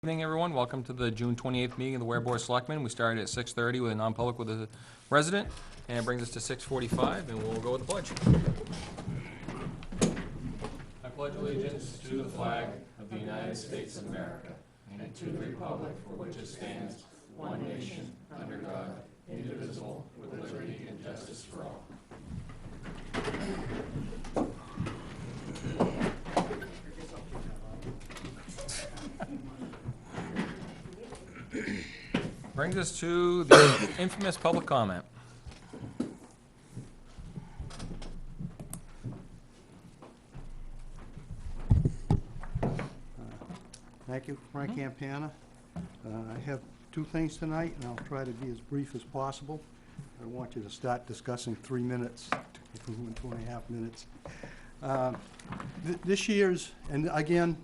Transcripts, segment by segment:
Good evening, everyone. Welcome to the June 28th meeting of the Ware Board of Selectmen. We started at 6:30 with a non-public with a resident, and it brings us to 6:45, and we'll go with the pledge. I pledge allegiance to the flag of the United States of America and to the republic for which it stands, one nation, under God, indivisible, with liberty and justice for all. Brings us to the infamous public comment. Thank you, Frank Campana. I have two things tonight, and I'll try to be as brief as possible. I don't want you to start discussing 3 minutes, 2.5 minutes. This year's, and again,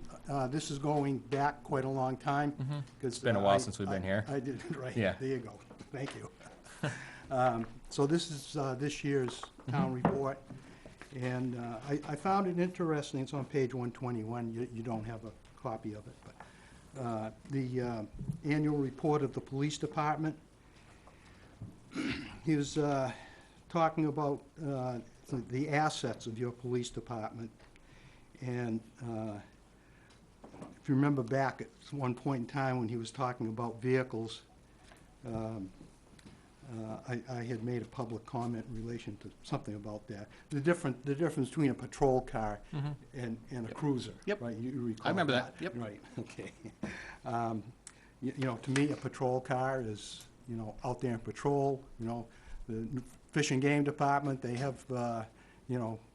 this is going back quite a long time. It's been a while since we've been here. I did, right. Yeah. There you go. Thank you. So this is this year's town report, and I found it interesting. It's on page 121. You don't have a copy of it, but the annual report of the police department. He was talking about the assets of your police department, and if you remember back at one point in time when he was talking about vehicles, I had made a public comment in relation to something about that. The difference between a patrol car and a cruiser. Yep. Right, you recall I remember that. Yep. Right, okay. You know, to me, a patrol car is, out there in patrol. The Fish and Game Department, they have,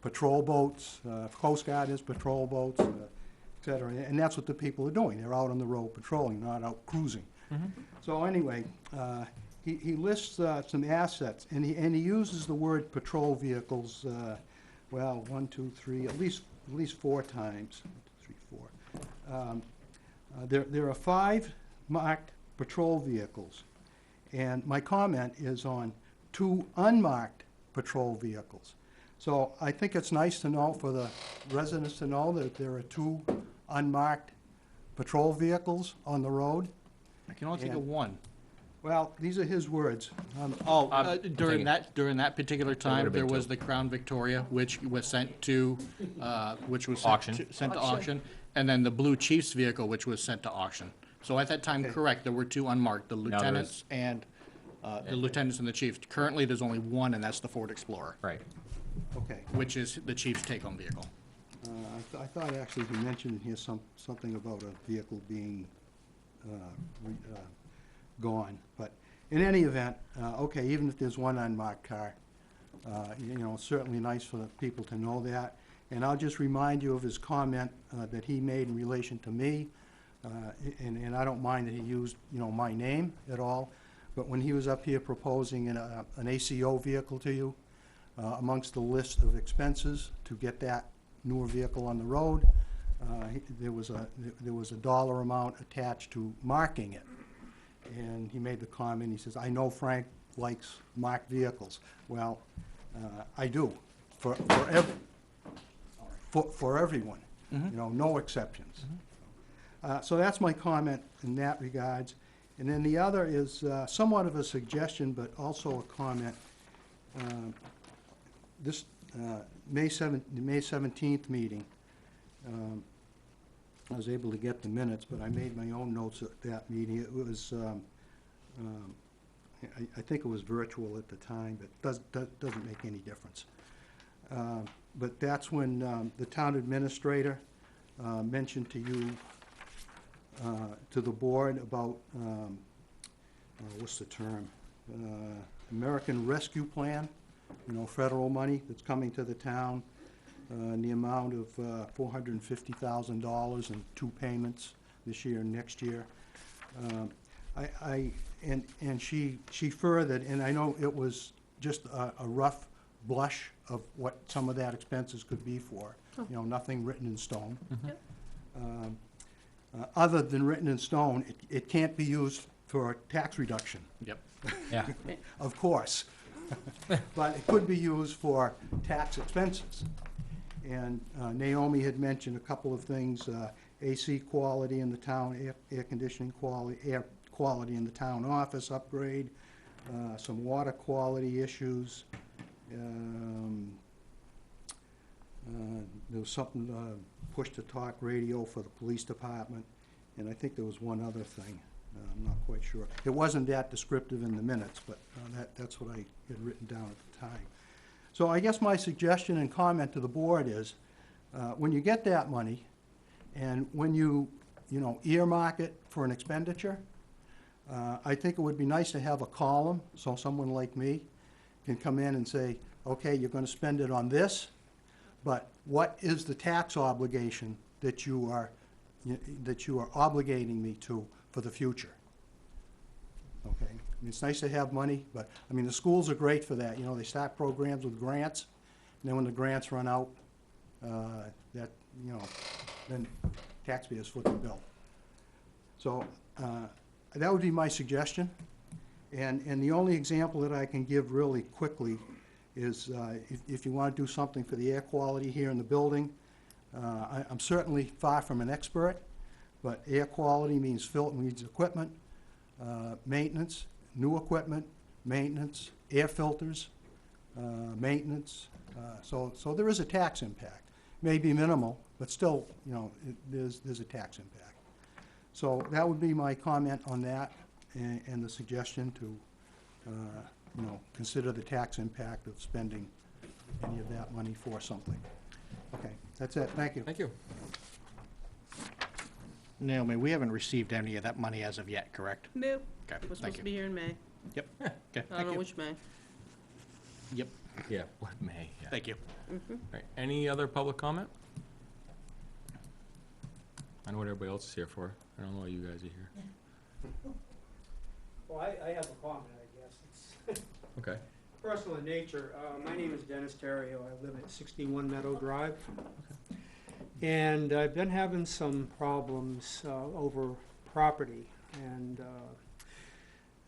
patrol boats. Coast Guard has patrol boats, et cetera. And that's what the people are doing. They're out on the road patrolling, not out cruising. So anyway, he lists some assets, and he uses the word patrol vehicles, well, 1, 2, 3, at least 4 times. 1, 2, 3, 4. There are 5 marked patrol vehicles, and my comment is on 2 unmarked patrol vehicles. So I think it's nice to know, for the residents to know, that there are 2 unmarked patrol vehicles on the road. I can only think of one. Well, these are his words. During that particular time, would've been there was two. the Crown Victoria, which was sent to Auction. sent to auction, and then the Blue Chiefs vehicle, which was sent to auction. So at that time, Okay. correct, there were 2 unmarked, the there lieutenants and the lieutenants and the chiefs. Currently, there's only one, and that's the Ford Explorer, Right. Okay. which is the chief's take-home vehicle. I thought actually he mentioned in here something about a vehicle being gone. But in any event, okay, even if there's one unmarked car, it's certainly nice for the people to know that. And I'll just remind you of his comment that he made in relation to me, and I don't mind that he used, my name at all, but when he was up here proposing an ACO vehicle to you, amongst the list of expenses to get that newer vehicle on the road, there was a dollar amount attached to marking it. And he made the comment, he says, I know Frank likes marked vehicles. Well, I do, for everyone, no exceptions. So that's my comment in that regards. And then the other is somewhat of a suggestion, but also a comment. This May 17th meeting, I was able to get the minutes, but I made my own notes at that meeting. It was, I think it was virtual at the time, but doesn't make any difference. But that's when the town administrator mentioned to you, to the board, about, what's the term? American Rescue Plan, federal money that's coming to the town. In the amount of $450,000 in 2 payments this year and next year. And she furthered, and I know it was just a rough blush of what some of that expenses could be for. Nothing written in stone. Other than written in stone, it can't be used for tax reduction. Yep. Yeah. Of course. But it could be used for tax expenses. And Naomi had mentioned a couple of things AC quality in the town, air conditioning quality, air quality in the town office upgrade, some water quality issues. There was something, push-to-talk radio for the police department, and I think there was one other thing. I'm not quite sure. It wasn't that descriptive in the minutes, but that's what I had written down at the time. So I guess my suggestion and comment to the board is, when you get that money, and when you earmark it for an expenditure, I think it would be nice to have a column, so someone like me can come in and say, okay, you're gonna spend it on this, but what is the tax obligation that you are obligating me to for the future? Okay, I mean, it's nice to have money, but, I mean, the schools are great for that. They start programs with grants, and then when the grants run out, then taxpayers foot the bill. So, that would be my suggestion. And the only example that I can give really quickly is if you want to do something for the air quality here in the building, I'm certainly far from an expert, but air quality means equipment, maintenance, new equipment, maintenance, air filters, maintenance. So there is a tax impact. May be minimal, but still, there's a tax impact. So that would be my comment on that, and the suggestion to, consider the tax impact of spending any of that money for something. Okay, that's it. Thank you. Thank you. Naomi, we haven't received any of that money as of yet, correct? Nope. Okay, We're supposed thank to you. be here in May. Yep, okay, I don't thank know you. which May. Yep, Yeah, what May, yeah. thank you. Right, any other public comment? I know what everybody else is here for. I don't know why you guys are here. Well, I have a comment, I guess. It's Okay. personal in nature. My name is Dennis Terrio. I live at 61 Meadow Drive. And I've been having some problems over property. And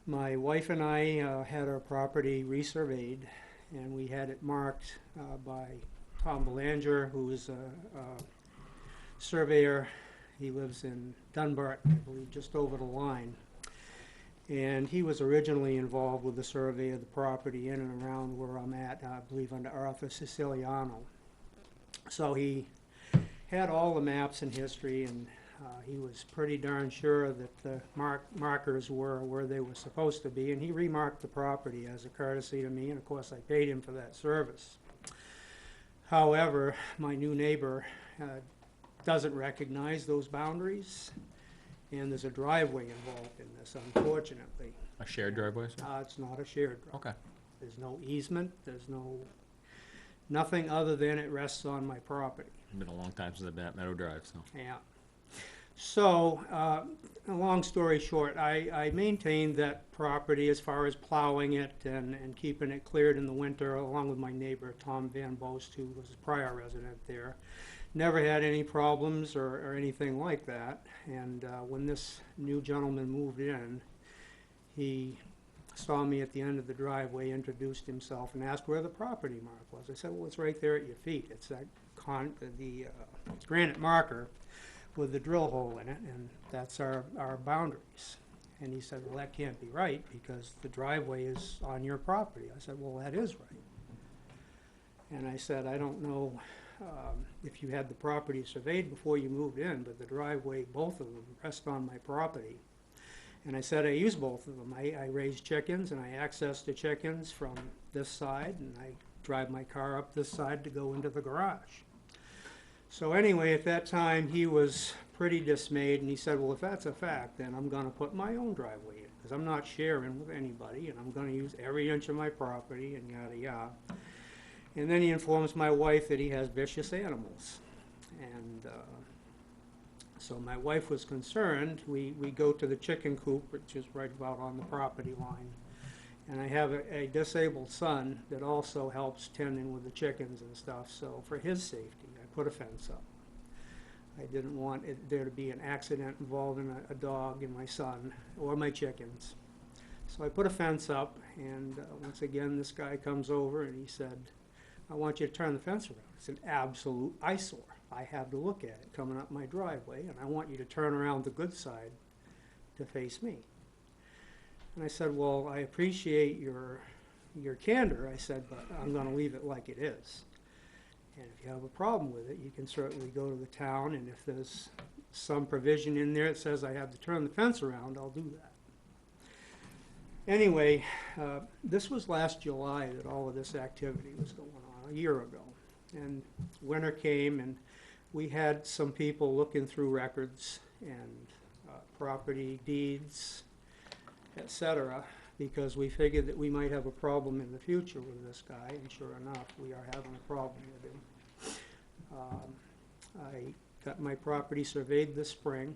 my wife and I had our property resurveyed, and we had it marked by Tom Belanger, who is a surveyor. He lives in Dunbarton, I believe, just over the line. And he was originally involved with the survey of the property in and around where I'm at, I believe under Arthur Siciliano. So he had all the maps and history, and he was pretty darn sure that the markers were where they were supposed to be, and he remarked the property as a courtesy to me, and of course I paid him for that service. However, my new neighbor doesn't recognize those boundaries, and there's a driveway involved in this, unfortunately. A shared driveway, sir? It's not a shared driveway. Okay. There's no easement, there's nothing other than it rests on my property. It's been a long time since I've been at Meadow Drive, so. Yeah. So, a long story short, I maintained that property as far as plowing it and keeping it cleared in the winter, along with my neighbor, Tom Van Bost, who was a prior resident there. Never had any problems or anything like that. And when this new gentleman moved in, he saw me at the end of the driveway, introduced himself, and asked where the property mark was. I said, well, it's right there at your feet. It's that granite marker with the drill hole in it, and that's our boundaries. And he said, well, that can't be right because the driveway is on your property. I said, well, that is right. And I said, I don't know if you had the property surveyed before you moved in, but the driveway, both of them, rest on my property. And I said I use both of them. I raise chickens, and I access the chickens from this side, and I drive my car up this side to go into the garage. So anyway, at that time, he was pretty dismayed, and he said, well, if that's a fact, then I'm going to put my own driveway in, because I'm not sharing with anybody, and I'm going to use every inch of my property, and yada, yada. And then he informs my wife that he has vicious animals. And so my wife was concerned. We go to the chicken coop, which is right about on the property line. And I have a disabled son that also helps tending with the chickens and stuff. So for his safety, I put a fence up. I didn't want there to be an accident involving a dog and my son or my chickens. So I put a fence up, and once again, this guy comes over and he said, I want you to turn the fence around. It's an absolute eyesore. I have to look at it coming up my driveway, and I want you to turn around the good side to face me. And I said, well, I appreciate your candor, I said, but I'm gonna leave it like it is. And if you have a problem with it, you can certainly go to the town, and if there's some provision in there that says I have to turn the fence around, I'll do that. Anyway, this was last July that all of this activity was going on, a year ago. And winter came, and we had some people looking through records and property deeds, etc., because we figured that we might have a problem in the future with this guy, and sure enough, we are having a problem with him. I got my property surveyed this spring,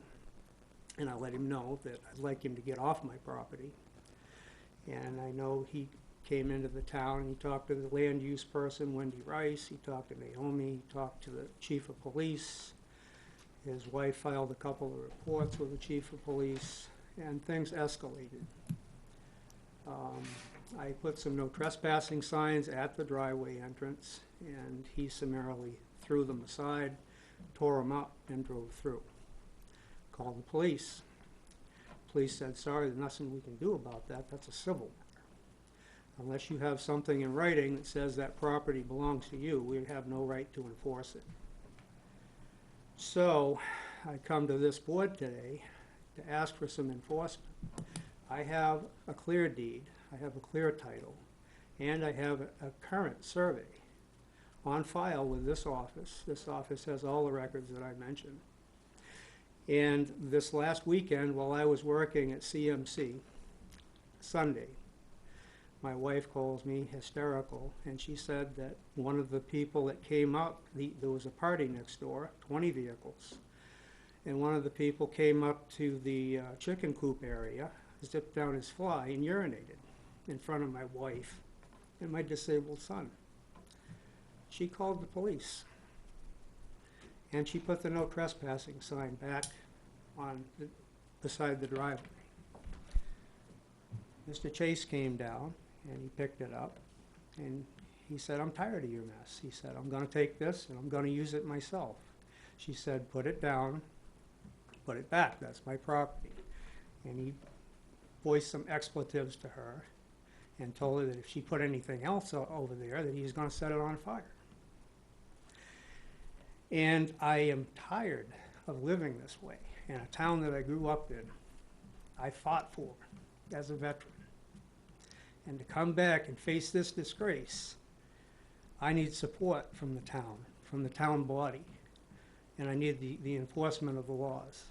and I let him know that I'd like him to get off my property. And I know he came into the town, and he talked to the land use person, Wendy Rice, he talked to Naomi, he talked to the chief of police. His wife filed a couple of reports with the chief of police, and things escalated. I put some no trespassing signs at the driveway entrance, and he summarily threw them aside, tore them up, and drove through. Called the police. Police said, sorry, there's nothing we can do about that, that's a civil matter. Unless you have something in writing that says that property belongs to you, we have no right to enforce it. So, I come to this board today to ask for some enforcement. I have a clear deed, I have a clear title, and I have a current survey on file with this office. This office has all the records that I mentioned. And this last weekend, while I was working at CMC, Sunday, my wife calls me hysterical, and she said that one of the people that came up, there was a party next door, 20 vehicles, and one of the people came up to the chicken coop area, zipped down his fly, and urinated in front of my wife and my disabled son. She called the police, and she put the no trespassing sign back on beside the driveway. Mr. Chase came down, and he picked it up, and he said, I'm tired of your mess. He said, I'm going to take this, and I'm going to use it myself. She said, put it down, put it back, that's my property. And he voiced some expletives to her and told her that if she put anything else over there, that he was going to set it on fire. And I am tired of living this way in a town that I grew up in, I fought for as a veteran. And to come back and face this disgrace, I need support from the town body, and I need the enforcement of the laws.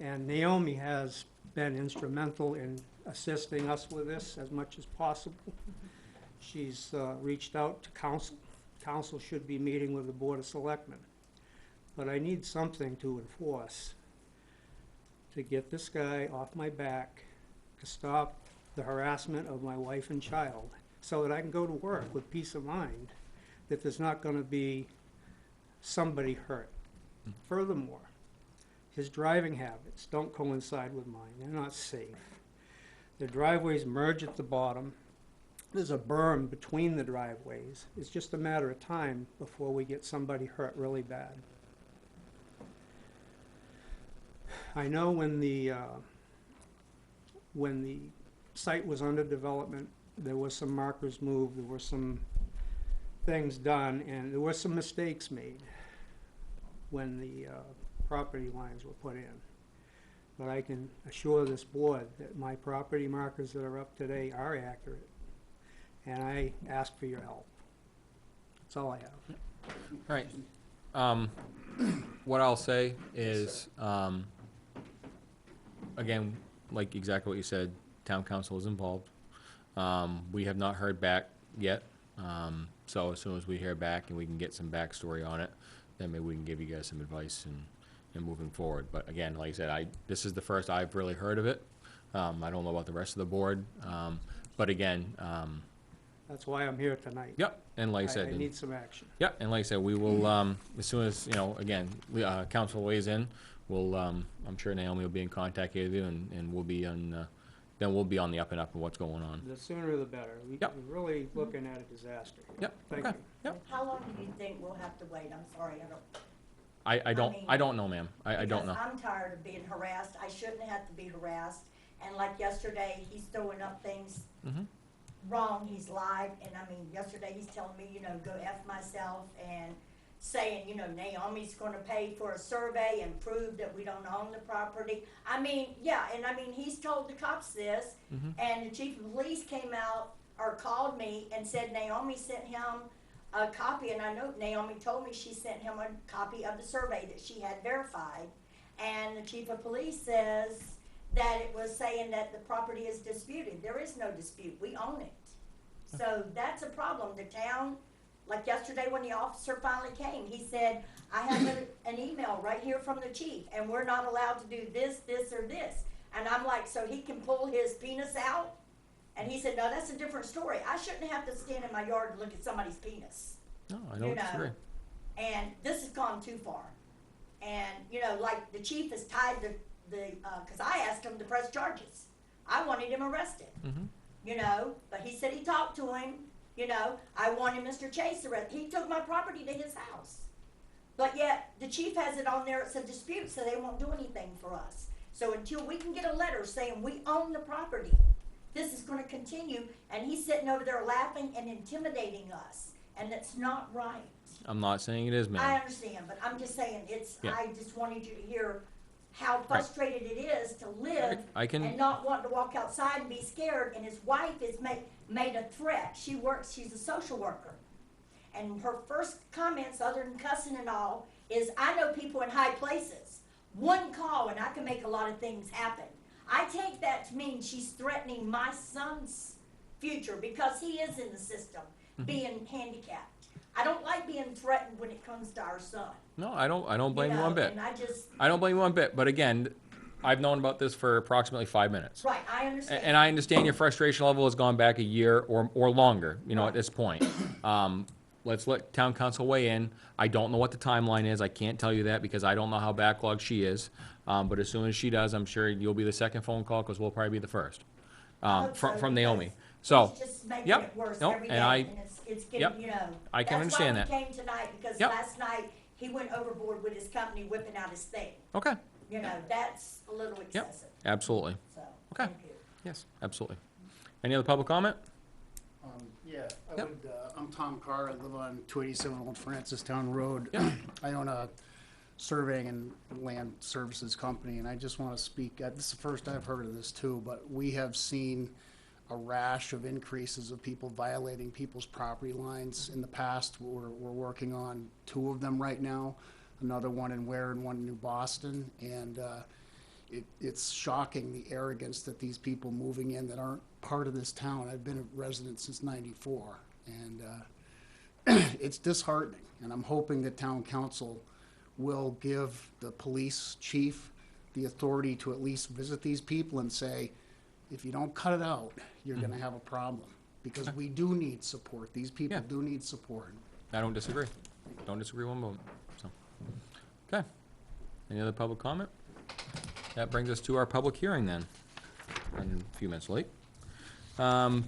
And Naomi has been instrumental in assisting us with this as much as possible. She's reached out to council. Council should be meeting with the Board of Selectmen. But I need something to enforce to get this guy off my back, to stop the harassment of my wife and child, so that I can go to work with peace of mind that there's not going to be somebody hurt. Furthermore, his driving habits don't coincide with mine. They're not safe. The driveways merge at the bottom. There's a berm between the driveways. It's just a matter of time before we get somebody hurt really bad. I know when the site was under development, there was some markers moved, there were some things done, and there were some mistakes made when the property lines were put in. But I can assure this board that my property markers that are up today are accurate, and I ask for your help. That's all I have. All right. What I'll say is, again, like exactly what you said, town council is involved. We have not heard back yet. So as soon as we hear back and we can get some backstory on it, then maybe we can give you guys some advice and moving forward. But again, like I said, this is the first I've really heard of it. I don't know about the rest of the board. But again, That's why I'm here tonight. yep, and like I said, I need some action. yep, and like I said, we will, as soon as, again, council weighs in, we'll, I'm sure Naomi will be in contact with you, and we'll be on then we'll be on the up and up of what's going on. The sooner the better. Yep. We're really looking at a disaster. Yep, Thank okay. you. How long do you think we'll have to wait? I'm sorry, I don't. I don't know, ma'am. I don't know. Because I'm tired of being harassed. I shouldn't have to be harassed. And like yesterday, he's throwing up things Mhm. wrong. He's live. And I mean, yesterday he's telling me, go F myself and saying, Naomi's gonna pay for a survey and prove that we don't own the property. I mean, yeah, and I mean, he's told the cops this, and the chief of police came out or called me and said Naomi sent him a copy, and I know Naomi told me she sent him a copy of the survey that she had verified, and the chief of police says that it was saying that the property is disputed. There is no dispute, we own it. So that's a problem. The town, like yesterday when the officer finally came, he said, I have an email right here from the chief, and we're not allowed to do this, this, or this. And I'm like, so he can pull his penis out? And he said, no, that's a different story. I shouldn't have to stand in my yard and look at somebody's penis. No, I don't disagree. And this has gone too far. And, like the chief is tied to because I asked him to press charges. I wanted him arrested, but he said he talked to him. I wanted Mr. Chase arrested. He took my property to his house. But yet the chief has it on there, it's a dispute, so they won't do anything for us. So until we can get a letter saying we own the property, this is gonna continue, and he's sitting over there laughing and intimidating us, and that's not right. I'm not saying it is, I ma'am. understand, but I'm just saying, Yeah. I just wanted you to hear how frustrated it is to live I can- and not want to walk outside and be scared, and his wife has made a threat. She's a social worker. And her first comments, other than cussing and all, is, I know people in high places. One call and I can make a lot of things happen. I take that to mean she's threatening my son's future because he is in the system, being handicapped. I don't like being threatened when it comes to our son. No, I don't blame you one bit. And I don't blame you one bit. But again, I've known about this for approximately 5 minutes. right, I understand. And I understand your frustration level has gone back a year or longer, at this point. Let's let town council weigh in. I don't know what the timeline is. I can't tell you that because I don't know how backlogged she is. But as soon as she does, I'm sure you'll be the second phone call because we'll probably be the first. hope so, From Naomi. because So, It's just making yep, it worse nope, every and day, I- and it's getting, yep, I can That's understand why that. we came tonight, because Yep. last night, he went overboard with his company whipping out his thing. okay, That's a little excessive, absolutely. so, Okay. thank you. Yes, absolutely. Any other public comment? Yeah, I Yep. would, I'm Tom Carr, I live on 287 Old Francistown Road. Yep. I own a surveying and land services company, and I just want to speak, this is the first I've heard of this too, but we have seen a rash of increases of people violating people's property lines in the past. We're working on 2 of them right now, another one in Ware and one in New Boston, and it's shocking the arrogance that these people moving in that aren't part of this town. I've been a resident since '94, and it's disheartening. And I'm hoping that town council will give the police chief the authority to at least visit these people and say, if you don't cut it out, you're gonna have a problem. Because we do need support. These people Yeah. do need support. I don't disagree. Don't disagree one moment, so. Okay. Any other public comment? That brings us to our public hearing then. Running a few minutes late. I'm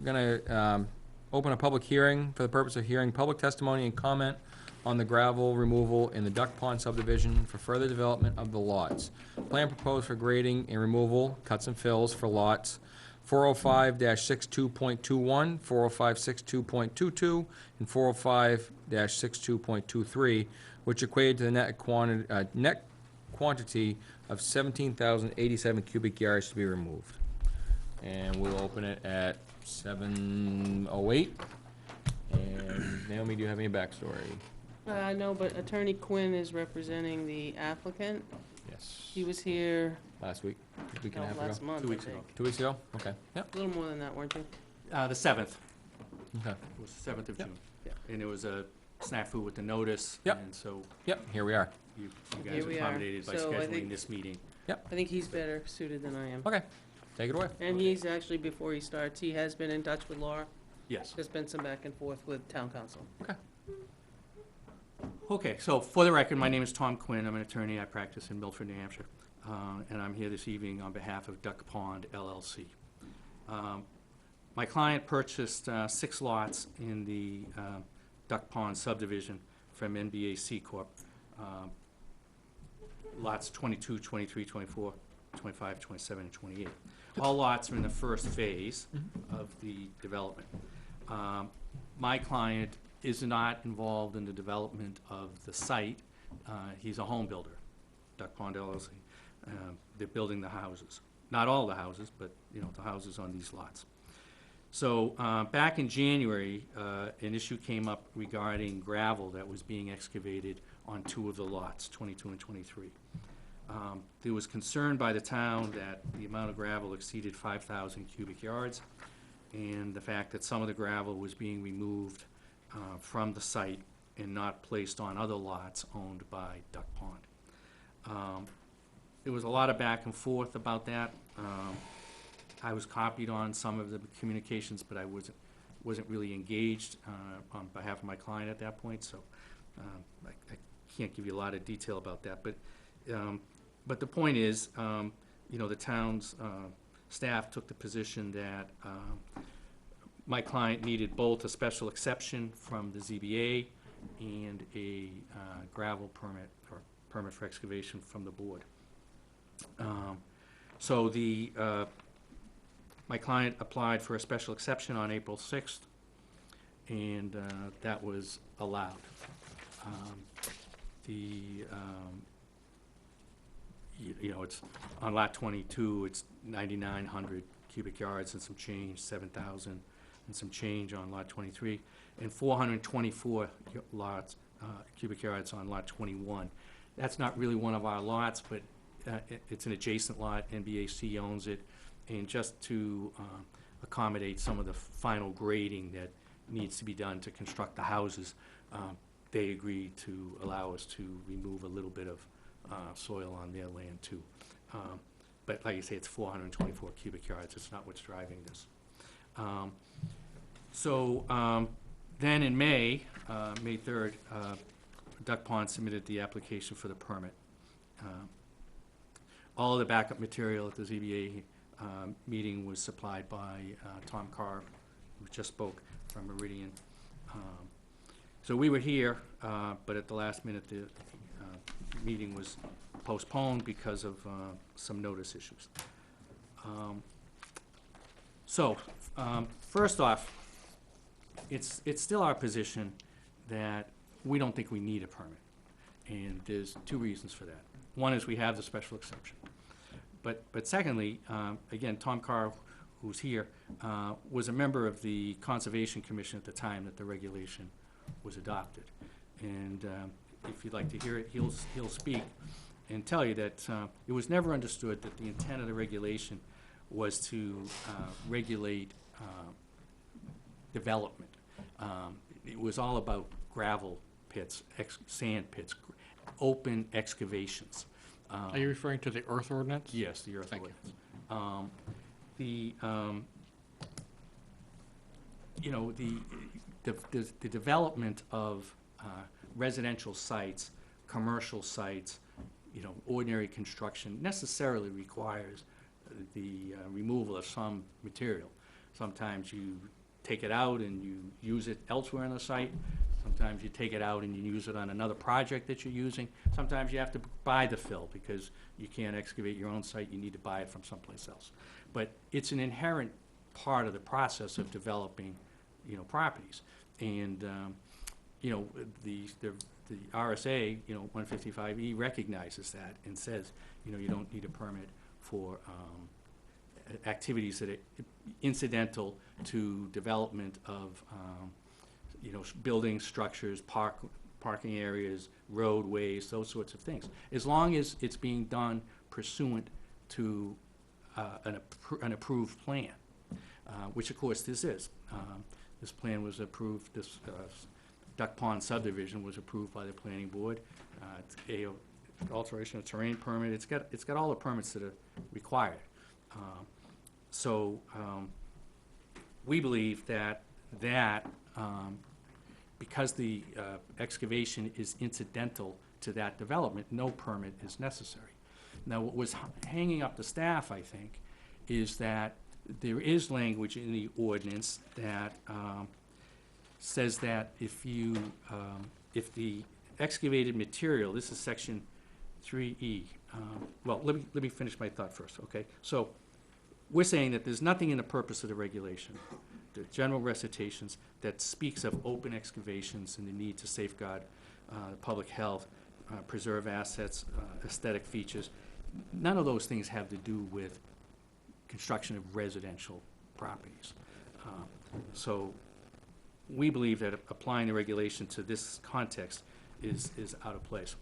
gonna, open a public hearing for the purpose of hearing public testimony and comment on the gravel removal in the Duck Pond subdivision for further development of the lots. Plan proposed for grading and removal, cuts and fills for lots 405-62.21, 405-62.22, and 405-62.23, which equated to the net quantity of 17,087 cubic yards to be removed. And we'll open it at 7:08. And Naomi, do you have any backstory? No, but Attorney Quinn is representing the applicant. Yes. He was here, Last week, week and a half last ago? month, 2 I weeks think. ago. 2 weeks ago? Okay, yep, A little more than that, weren't you? The 7th, okay. it was the 7th of Yep. June. And it was a snafu with the notice. Yep. And so Yep, here we are. you Here guys we are. accommodated by So I scheduling think- this meeting. I think he's better suited than I am. Okay, take it away. And he's actually, before he starts, he has been in touch with Laura. Yes. There's been some back and forth with town council. Okay, so for the record, my name is Tom Quinn. I'm an attorney. I practice in Milford, New Hampshire. and I'm here this evening on behalf of Duck Pond LLC. My client purchased 6 lots in the Duck Pond subdivision from NBAC Corp. Lots 22, 23, 24, 25, 27, and 28. All lots are in the first phase of the development. My client is not involved in the development of the site. He's a home builder, Duck Pond LLC. They're building the houses. Not all the houses, but, you know, the houses on these lots. So back in January, an issue came up regarding gravel that was being excavated on 2 of the lots, 22 and 23. There was concern by the town that the amount of gravel exceeded 5,000 cubic yards, and the fact that some of the gravel was being removed from the site and not placed on other lots owned by Duck Pond. There was a lot of back and forth about that. I was copied on some of the communications, but I wasn't really engaged on behalf of my client at that point, so I can't give you a lot of detail about that. But the point is, you know, the town's staff took the position that my client needed both a special exception from the ZBA and a gravel permit or permit for excavation from the board. So my client applied for a special exception on April 6th, and that was allowed. You know, it's on lot 22, it's 9,900 cubic yards and some change, 7,000 and some change on lot 23, and 424 cubic yards on lot 21. That's not really one of our lots, but it's an adjacent lot. NBAC owns it, and just to accommodate some of the final grading that needs to be done to construct the houses, they agreed to allow us to remove a little bit of soil on their land too. But like I say, it's 424 cubic yards. It's not what's driving this. Then in May 3rd, Duck Pond submitted the application for the permit. All of the backup material at the ZBA meeting was supplied by Tom Carr, who just spoke from Meridian. So we were here, but at the last minute, the meeting was postponed because of some notice issues. First off, it's still our position that we don't think we need a permit, and there's 2 reasons for that. One is we have the special exception. But secondly, again, Tom Carr, who's here, was a member of the Conservation Commission at the time that the regulation was adopted. And if you'd like to hear it, he'll speak and tell you that it was never understood that the intent of the regulation was to regulate development. It was all about gravel pits, sand pits, open excavations. Are you referring to the earth ordinance? Yes, the earth Thank you. ordinance. You know, the development of residential sites, commercial sites, you know, ordinary construction necessarily requires the removal of some material. Sometimes you take it out and you use it elsewhere on the site. Sometimes you take it out and you use it on another project that you're using. Sometimes you have to buy the fill because you can't excavate your own site. You need to buy it from someplace else. But it's an inherent part of the process of developing, you know, properties. And, you know, the RSA, you know, 155E recognizes that and says, you know, you don't need a permit for activities that are incidental to development of you know, buildings, structures, parking areas, roadways, those sorts of things. As long as it's being done pursuant to an approved plan, which of course this is. This plan was approved, this Duck Pond subdivision was approved by the planning board. It's a alteration of terrain permit. It's got all the permits that are required. We believe that because the excavation is incidental to that development, no permit is necessary. Now, what was hanging up the staff, I think, is that there is language in the ordinance that says that if the excavated material, this is section 3E. Well, let me finish my thought first, okay? So, we're saying that there's nothing in the purpose of the regulation, the general recitations, that speaks of open excavations and the need to safeguard public health, preserve assets, aesthetic features. None of those things have to do with construction of residential properties. So we believe that applying the regulation to this context is out of place.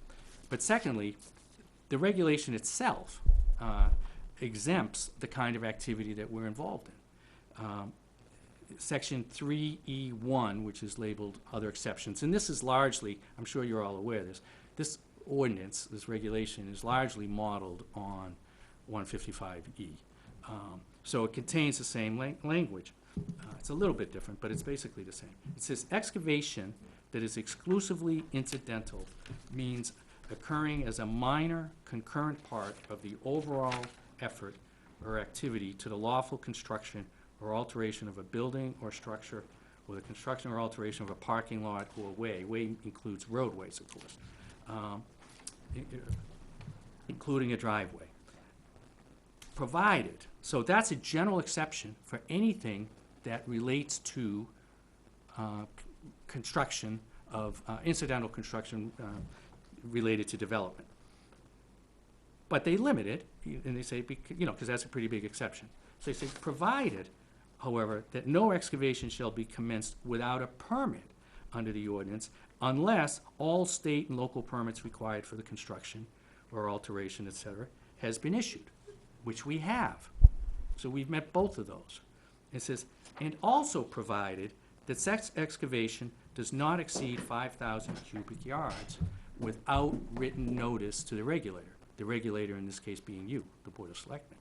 But secondly, the regulation itself exempts the kind of activity that we're involved in. Section 3E1, which is labeled other exceptions, and this is largely, I'm sure you're all aware of this ordinance, this regulation is largely modeled on 155E. So it contains the same language. It's a little bit different, but it's basically the same. It says excavation that is exclusively incidental means occurring as a minor concurrent part of the overall effort or activity to the lawful construction or alteration of a building or structure, or the construction or alteration of a parking lot or way. Way includes roadways, of course, including a driveway. Provided, so that's a general exception for anything that relates to construction of, incidental construction related to development. But they limit it, and they say, because that's a pretty big exception. So they say, provided, however, that no excavation shall be commenced without a permit under the ordinance unless all state and local permits required for the construction or alteration, et cetera, has been issued, which we have. So we've met both of those. It says, and also provided that such excavation does not exceed 5,000 cubic yards without written notice to the regulator in this case being you, the Board of Selectmen.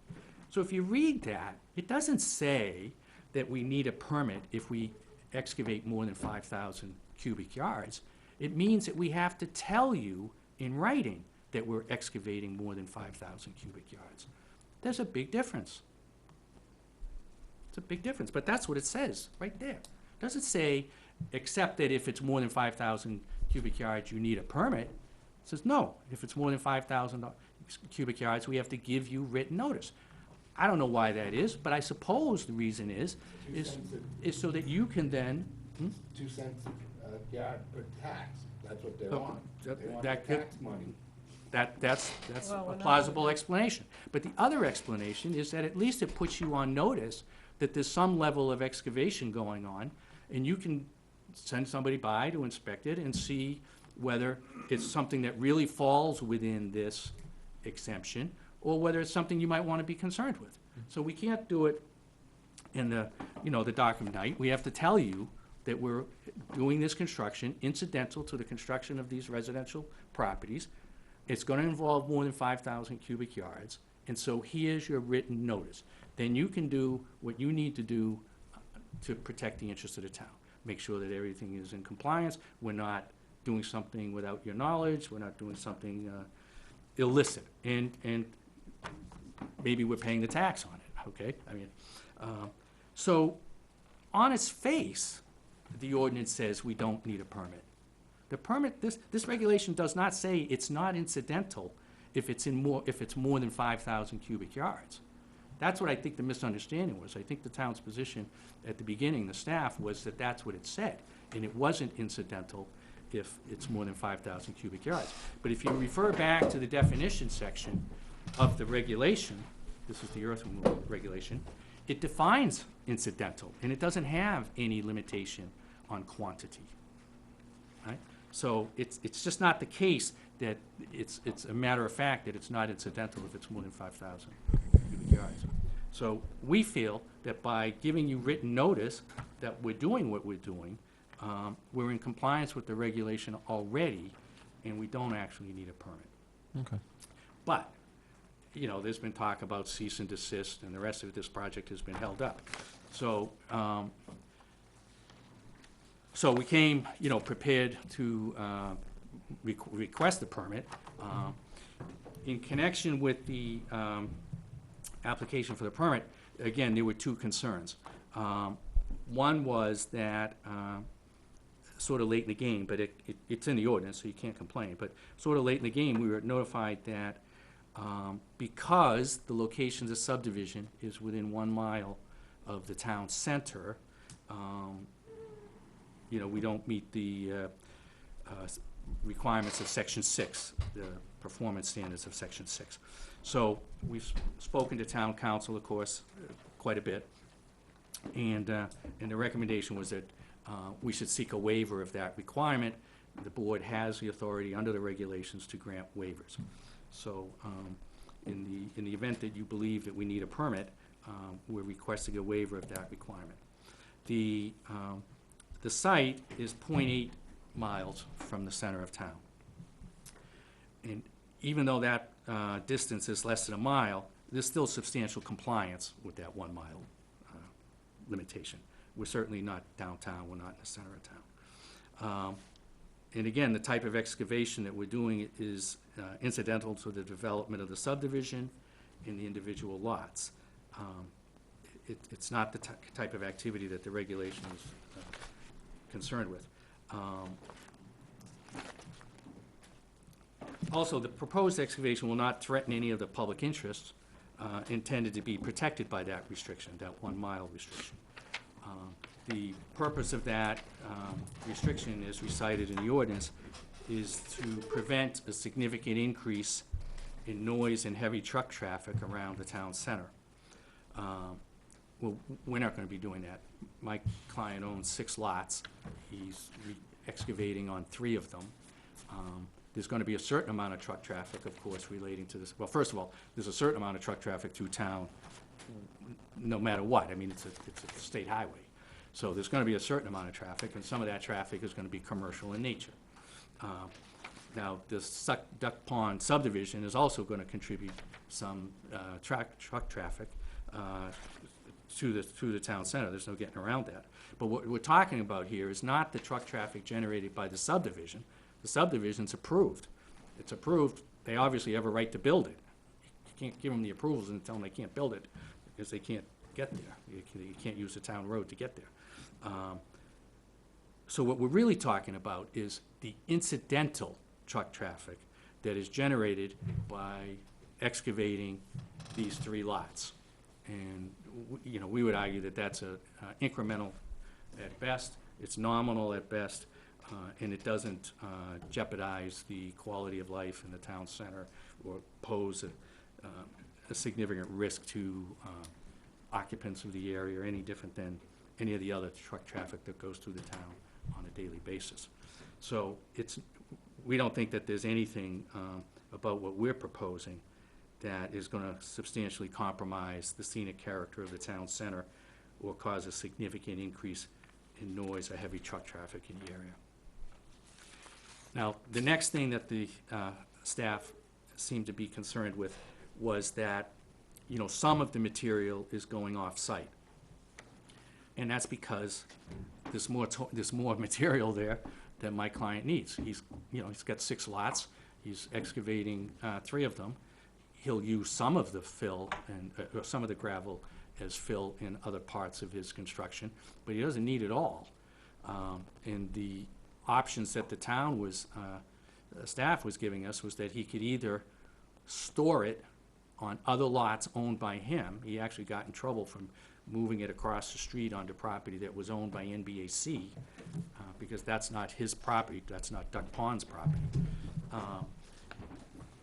So if you read that, it doesn't say that we need a permit if we excavate more than 5,000 cubic yards. It means that we have to tell you in writing that we're excavating more than 5,000 cubic yards. There's a big difference. It's a big difference, but that's what it says right there. It doesn't say, except that if it's more than 5,000 cubic yards, you need a permit. It says, no, if it's more than 5,000 cubic yards, we have to give you written notice. I don't know why that is, but I suppose the reason is so that you can then. 2 cents a yard per tax, that's what they Oh, want. They want that the could- tax money. That's Well, we're a not- plausible explanation. But the other explanation is that at least it puts you on notice that there's some level of excavation going on, and you can send somebody by to inspect it and see whether it's something that really falls within this exemption, or whether it's something you might want to be concerned with. So we can't do it in the dark of night. We have to tell you that we're doing this construction incidental to the construction of these residential properties. It's going to involve more than 5,000 cubic yards, and so here's your written notice. Then you can do what you need to do to protect the interests of the town. Make sure that everything is in compliance. We're not doing something without your knowledge. We're not doing something illicit, and maybe we're paying the tax on it, okay? I mean, so on its face, the ordinance says we don't need a permit. The permit, this regulation does not say it's not incidental if it's more than 5,000 cubic yards. That's what I think the misunderstanding was. I think the town's position at the beginning, the staff, was that that's what it said, and it wasn't incidental if it's more than 5,000 cubic yards. But if you refer back to the definition section of the regulation, this is the earth removal regulation, it defines incidental, and it doesn't have any limitation on quantity, right? So it's just not the case that it's a matter of fact that it's not incidental if it's more than 5,000 cubic yards. So we feel that by giving you written notice that we're doing what we're doing, we're in compliance with the regulation already, and we don't actually need a permit. Okay. But, there's been talk about cease and desist, and the rest of this project has been held up. So, so we came, prepared to request the permit. In connection with the application for the permit, again, there were two concerns. One was that, sort of late in the game, but it's in the ordinance, so you can't complain, but sort of late in the game, we were notified that because the location of the subdivision is within 1 mile of the town center, we don't meet the requirements of Section 6, the performance standards of Section 6. So we've spoken to town council, of course, quite a bit, and the recommendation was that we should seek a waiver of that requirement. The board has the authority under the regulations to grant waivers. So in the event that you believe that we need a permit, we're requesting a waiver of that requirement. The site is 0.8 miles from the center of town. And even though that distance is less than a mile, there's still substantial compliance with that 1 mile limitation. We're certainly not downtown, we're not in the center of town. And again, the type of excavation that we're doing is incidental to the development of the subdivision and the individual lots. It's not the type of activity that the regulation is concerned with. Also, the proposed excavation will not threaten any of the public interests intended to be protected by that restriction, that 1 mile restriction. The purpose of that restriction, as recited in the ordinance, is to prevent a significant increase in noise and heavy truck traffic around the town center. Well, we're not going to be doing that. My client owns 6 lots. He's excavating on 3 of them. There's going to be a certain amount of truck traffic, of course, relating to this. Well, first of all, there's a certain amount of truck traffic through town, no matter what. I mean, it's a state highway. So there's going to be a certain amount of traffic, and some of that traffic is going to be commercial in nature. Now, this Duck Pond subdivision is also going to contribute some truck traffic through the town center. There's no getting around that. But what we're talking about here is not the truck traffic generated by the subdivision. The subdivision's approved. It's approved. They obviously have a right to build it. You can't give them the approvals and tell them they can't build it because they can't get there. You can't use the town road to get there. So what we're really talking about is the incidental truck traffic that is generated by excavating these 3 lots. And, we would argue that that's incremental at best, it's nominal at best, and it doesn't jeopardize the quality of life in the town center or pose a significant risk to occupants of the area or any different than any of the other truck traffic that goes through the town on a daily basis. So we don't think that there's anything about what we're proposing that is going to substantially compromise the scenic character of the town center or cause a significant increase in noise or heavy truck traffic in the area. Now, the next thing that the staff seemed to be concerned with was that, some of the material is going off-site. And that's because there's more material there than my client needs. He's got 6 lots. He's excavating 3 of them. He'll use some of the fill and some of the gravel as fill in other parts of his construction, but he doesn't need it all. And the options that the town staff was giving us was that he could either store it on other lots owned by him. He actually got in trouble from moving it across the street onto property that was owned by NBAC, because that's not his property, that's not Duck Pond's property.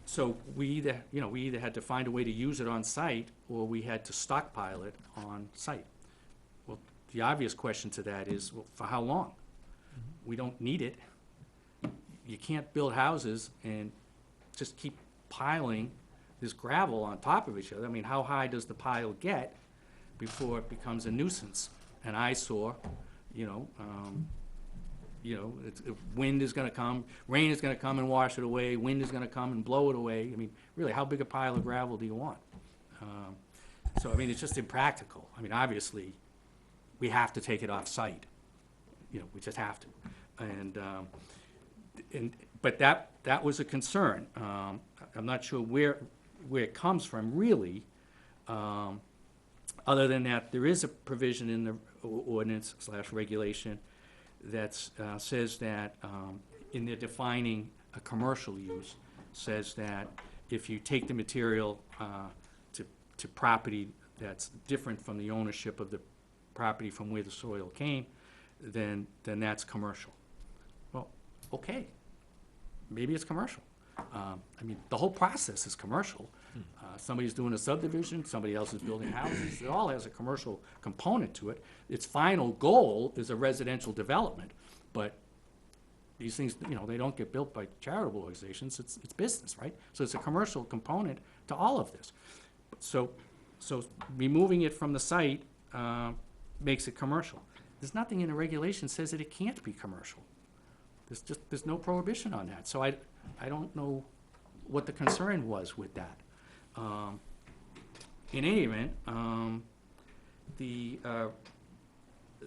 So we either had to find a way to use it on site, or we had to stockpile it on site. Well, the obvious question to that is, well, for how long? We don't need it. You can't build houses and just keep piling this gravel on top of each other. I mean, how high does the pile get before it becomes a nuisance, an eyesore? Wind is going to come, rain is going to come and wash it away, wind is going to come and blow it away. I mean, really, how big a pile of gravel do you want? So, I mean, it's just impractical. I mean, obviously, we have to take it off-site. We just have to. But that was a concern. I'm not sure where it comes from really. Other than that, there is a provision in the ordinance / regulation that says that, in their defining a commercial use, says that if you take the material to property that's different from the ownership of the property from where the soil came, then that's commercial. Well, okay, maybe it's commercial. I mean, the whole process is commercial. Somebody's doing a subdivision, somebody else is building houses, it all has a commercial component to it. Its final goal is a residential development, but these things, you know, they don't get built by charitable organizations, it's business, right? So it's a commercial component to all of this. So removing it from the site makes it commercial. There's nothing in the regulation says that it can't be commercial. There's no prohibition on that. So I don't know what the concern was with that. In any event, the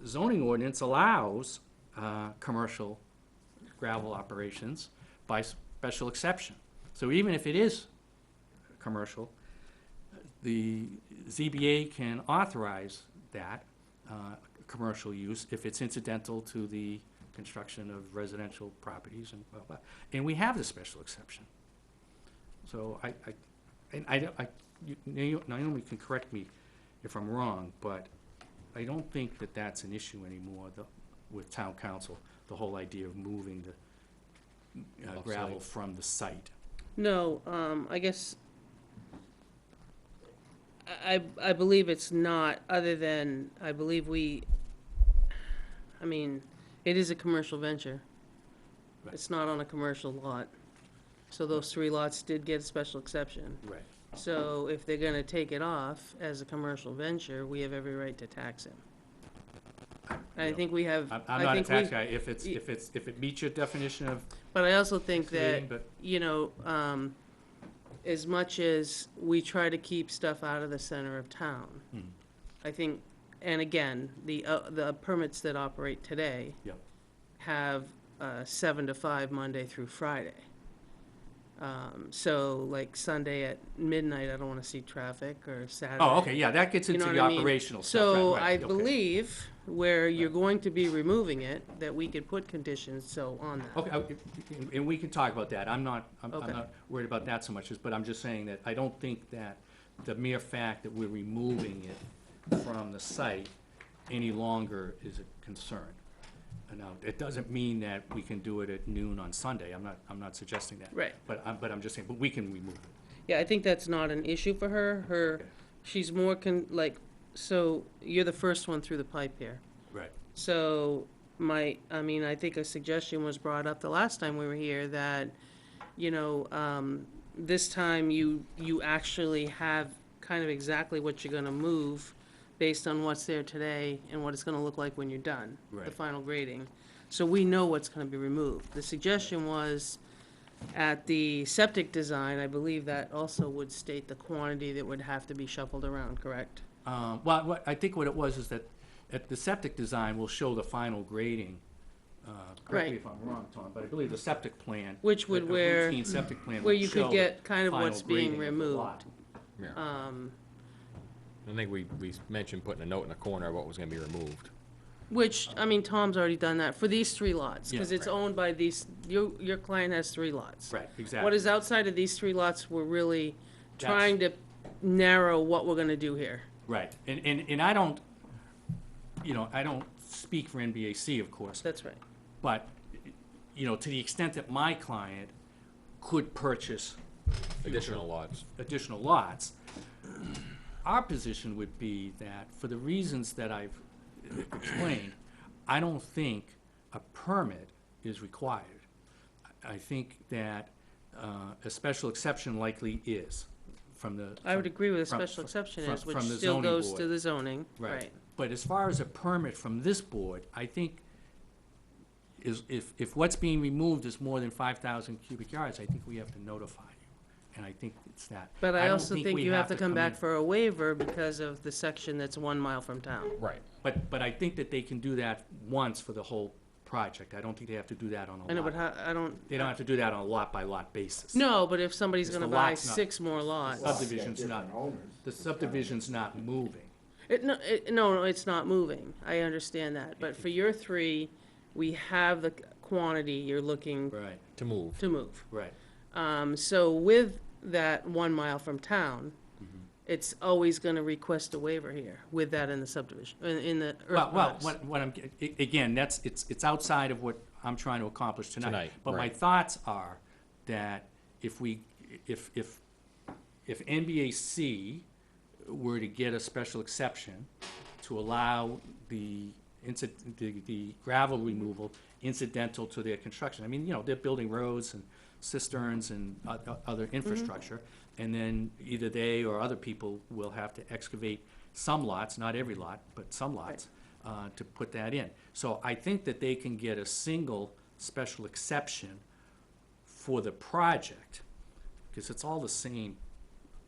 zoning ordinance allows commercial gravel operations by special exception. So even if it is commercial, the ZBA can authorize that commercial use if it's incidental to the construction of residential properties and blah, blah. And we have the special exception. So Naomi can correct me if I'm wrong, but I don't think that that's an issue anymore with town council, the whole idea of moving the gravel from the site. No, I guess, I believe it's not, other than, I believe it is a commercial venture. Right. It's not on a commercial lot. So those 3 lots did get a special exception. Right. So if they're gonna take it off as a commercial venture, we have every right to tax him. And I think we have, I'm not a tax guy. If it meets your definition of but I also think that, creating, but you know, as much as we try to keep stuff out of the center of town, I think, and again, the permits that operate today Yep. have 7 to 5 Monday through Friday. So like Sunday at midnight, I don't want to see traffic, or Saturday. Oh, okay, yeah, that gets You into know the what I mean? operational stuff. So right, I okay. believe where you're going to be removing it, that we could put conditions so on that. Okay, and we can talk about that. I'm not Okay. worried about that so much, but I'm just saying that I don't think that the mere fact that we're removing it from the site any longer is a concern. Now, it doesn't mean that we can do it at noon on Sunday. I'm not suggesting that. Right. But I'm just saying, but we can remove it. Yeah, I think that's not an issue for her. Okay. She's more so you're the first one through the pipe here. Right. So I think a suggestion was brought up the last time we were here that, you know, this time you actually have kind of exactly what you're gonna move based on what's there today and what it's gonna look like when you're done, the Right. final grading. So we know what's gonna be removed. The suggestion was at the septic design, I believe that also would state the quantity that would have to be shuffled around, correct? Well, I think what it was is that at the septic design will show the final grading. Correct me Right. if I'm wrong, Tom, but I believe the septic plan. Which would the where- routine septic plan Where would you show could the get kind of final what's being grading of the lot. removed. Yeah. I think we mentioned putting a note in the corner of what was gonna be removed. Which, Tom's already done that for these 3 lots, because Yeah, it's right. owned by your client has 3 lots. Right, exactly. What is outside of these 3 lots, we're really trying to narrow what we're gonna do here. Right, and I don't, I don't speak for NBAC, of course, That's right. but, to the extent that my client could purchase Additional lots. additional lots, our position would be that, for the reasons that I've explained, I don't think a permit is required. I think that a special exception likely is from the. I would agree with a from- special exception from- is, which from the still zoning goes board. to the zoning, right. But as far as a permit from this board, I think if what's being removed is more than 5,000 cubic yards, I think we have to notify you. And I think it's that. But I don't also think we you have to come back in- for a waiver because of the section that's 1 mile from town. Right. But I think that they can do that once for the whole project. I don't think they have to do that on a lot. I know, but how, I don't, They don't have to do that on a lot-by-lot basis. no, but if somebody's Because gonna the buy lot's not- 6 more lots. Subdivision's not, the subdivision's not moving. No, it's not moving, I understand that, but for your 3, we have the quantity you're looking Right, To move. to move. right. So with that 1 mile from town, Mm-hmm. it's always gonna request a waiver here, with that in the subdivision, in the Well, earth well, box. what I'm, again, it's outside of what I'm trying to accomplish tonight. Tonight, But my right. thoughts are that if NBAC were to get a special exception to allow the gravel removal incidental to their construction, I mean, you know, they're building roads and cisterns and other infrastructure, and then either they or other people will have to excavate some lots, not every lot, but some lots, to put that in. So I think that they can get a single special exception for the project, because it's all the same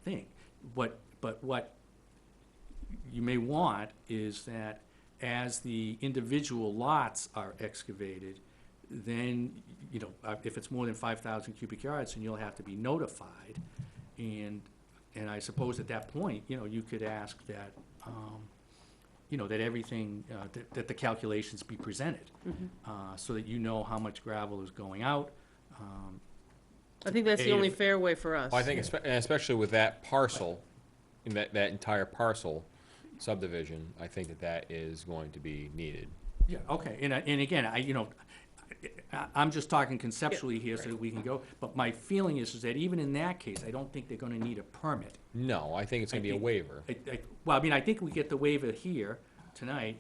thing. But what you may want is that as the individual lots are excavated, then, you know, if it's more than 5,000 cubic yards, then you'll have to be notified. And I suppose at that point, you know, you could ask that, you know, that everything, that the calculations be presented, so that you know how much gravel is going out. I think that's the only if- fair way for us. Well, I think, and especially with that parcel, in that entire parcel subdivision, I think that is going to be needed. Yeah, okay, and again, you know, I'm just talking conceptually here so that we can go, but my feeling is that even in that case, I don't think they're gonna need a permit. No, I think it's gonna be a waiver. Well, I mean, I think we get the waiver here tonight,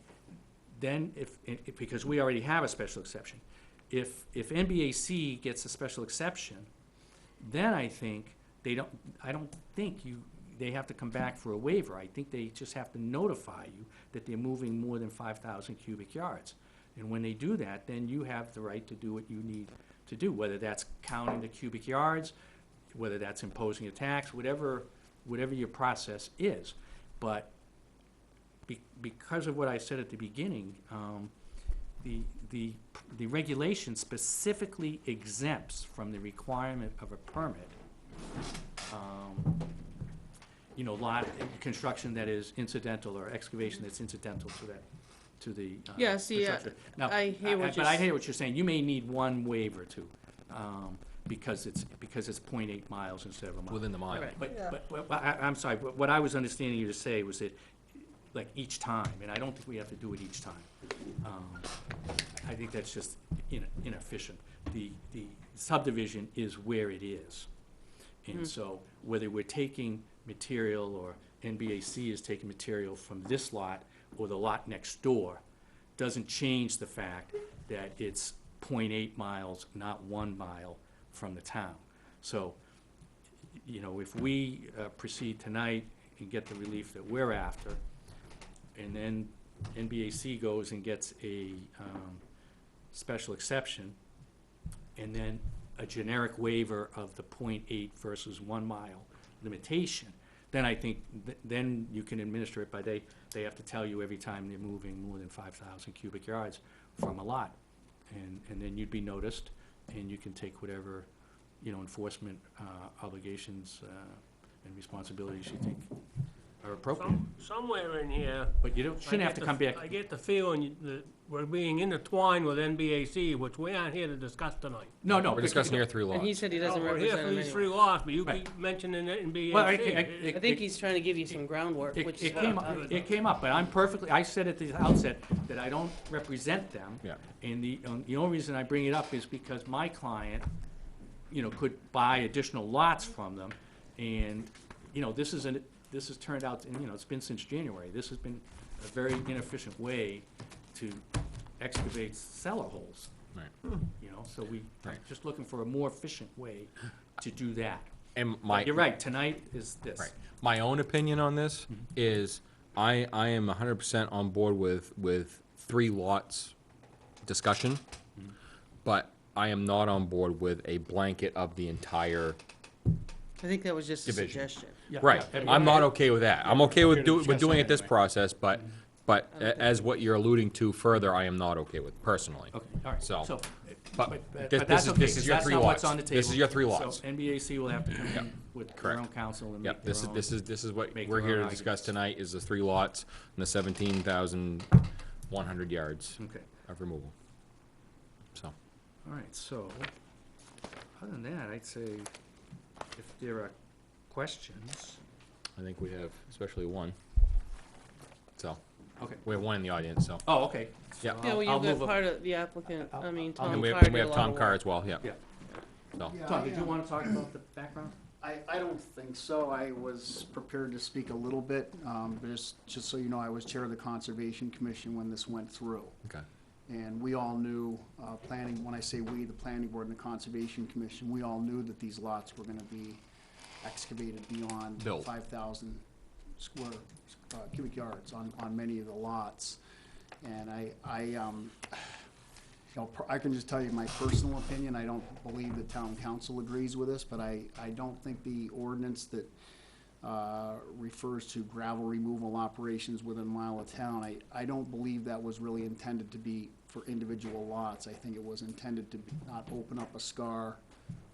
then if, because we already have a special exception. If NBAC gets a special exception, then I think I don't think they have to come back for a waiver. I think they just have to notify you that they're moving more than 5,000 cubic yards. And when they do that, then you have the right to do what you need to do, whether that's counting the cubic yards, whether that's imposing a tax, whatever your process is. But because of what I said at the beginning, the regulation specifically exempts from the requirement of a permit, you know, construction that is incidental or excavation that's incidental to the Yeah, see, construction. Now, I hear what but I hear what you're saying. You may need one waiver too, because it's 0.8 miles instead of a mile. Within the mile. Right. But I'm sorry, but what I was understanding you to say was that, like, each time, and I don't think we have to do it each time. I think that's just inefficient. The subdivision is where it is. And so whether we're taking material or NBAC is taking material from this lot or the lot next door, doesn't change the fact that it's 0.8 miles, not 1 mile from the town. So, you know, if we proceed tonight and get the relief that we're after, and then NBAC goes and gets a special exception, and then a generic waiver of the 0.8 versus 1 mile limitation, then I think, then you can administer it by they have to tell you every time they're moving more than 5,000 cubic yards from a lot. And then you'd be noticed, and you can take whatever, you know, enforcement obligations and responsibilities you think are appropriate. Somewhere in here. But you shouldn't have to come back. I get the feeling that we're being intertwined with NBAC, which we aren't here to discuss tonight. No. We're discussing your 3 lots. And he said he doesn't We're here represent for him these 3 anyway. lots, but you Right. keep mentioning NBAC. Well, I think he's trying to give you some groundwork, which is It what came I'm up, talking it came up, but I said at the outset that I don't represent them. Yeah. And the only reason I bring it up is because my client, you know, could buy additional lots from them. And, you know, this has turned out, and, you know, it's been since January. This has been a very inefficient way to excavate cellar holes. Right. You know, so I'm Right. just looking for a more efficient way to do that. And But you're right, tonight is this. Right. My own opinion on this Mm-hmm. is I am 100% on board with 3 lots discussion, Mm-hmm. but I am not on board with a blanket of the entire. I think that was just a Division. suggestion. Yeah, Right. yeah, I'm not okay with that. I'm okay with doing it this Discuss it process, anyway. but But I don't think as what you're alluding to further, I am not okay with personally. Okay, all right. So, But this that's is- okay, this is 'cause your that's three not what's lots. on the table. This is your three lots. So NBAC will have to come in with their correct. own counsel and Yep, make their own. this is what make we're their here own to discuss arguments. tonight, is the 3 lots and the 17,100 yards Okay, of removal. So, all right, so, other than that, I'd say if there are questions, I think we have especially one. So, okay. we have one in the audience, so. Oh, okay. Yep. Yeah, well, I'll you've got move up. part of the applicant, I mean, Tom And we Carr have, did we a have lot Tom of Carr work. as well, yeah. Yeah. So, Yeah, Tom, did you want to talk about the background? I don't think so. I was prepared to speak a little bit, but just so you know, I was chair of the Conservation Commission when this went through. okay. And we all knew, when I say we, the planning board and the Conservation Commission, we all knew that these lots were gonna be excavated beyond Built. 5,000 square cubic yards on many of the lots. And I can just tell you my personal opinion, I don't believe the town council agrees with this, but I don't think the ordinance that refers to gravel removal operations within a mile of town, I don't believe that was really intended to be for individual lots. I think it was intended to not open up a scar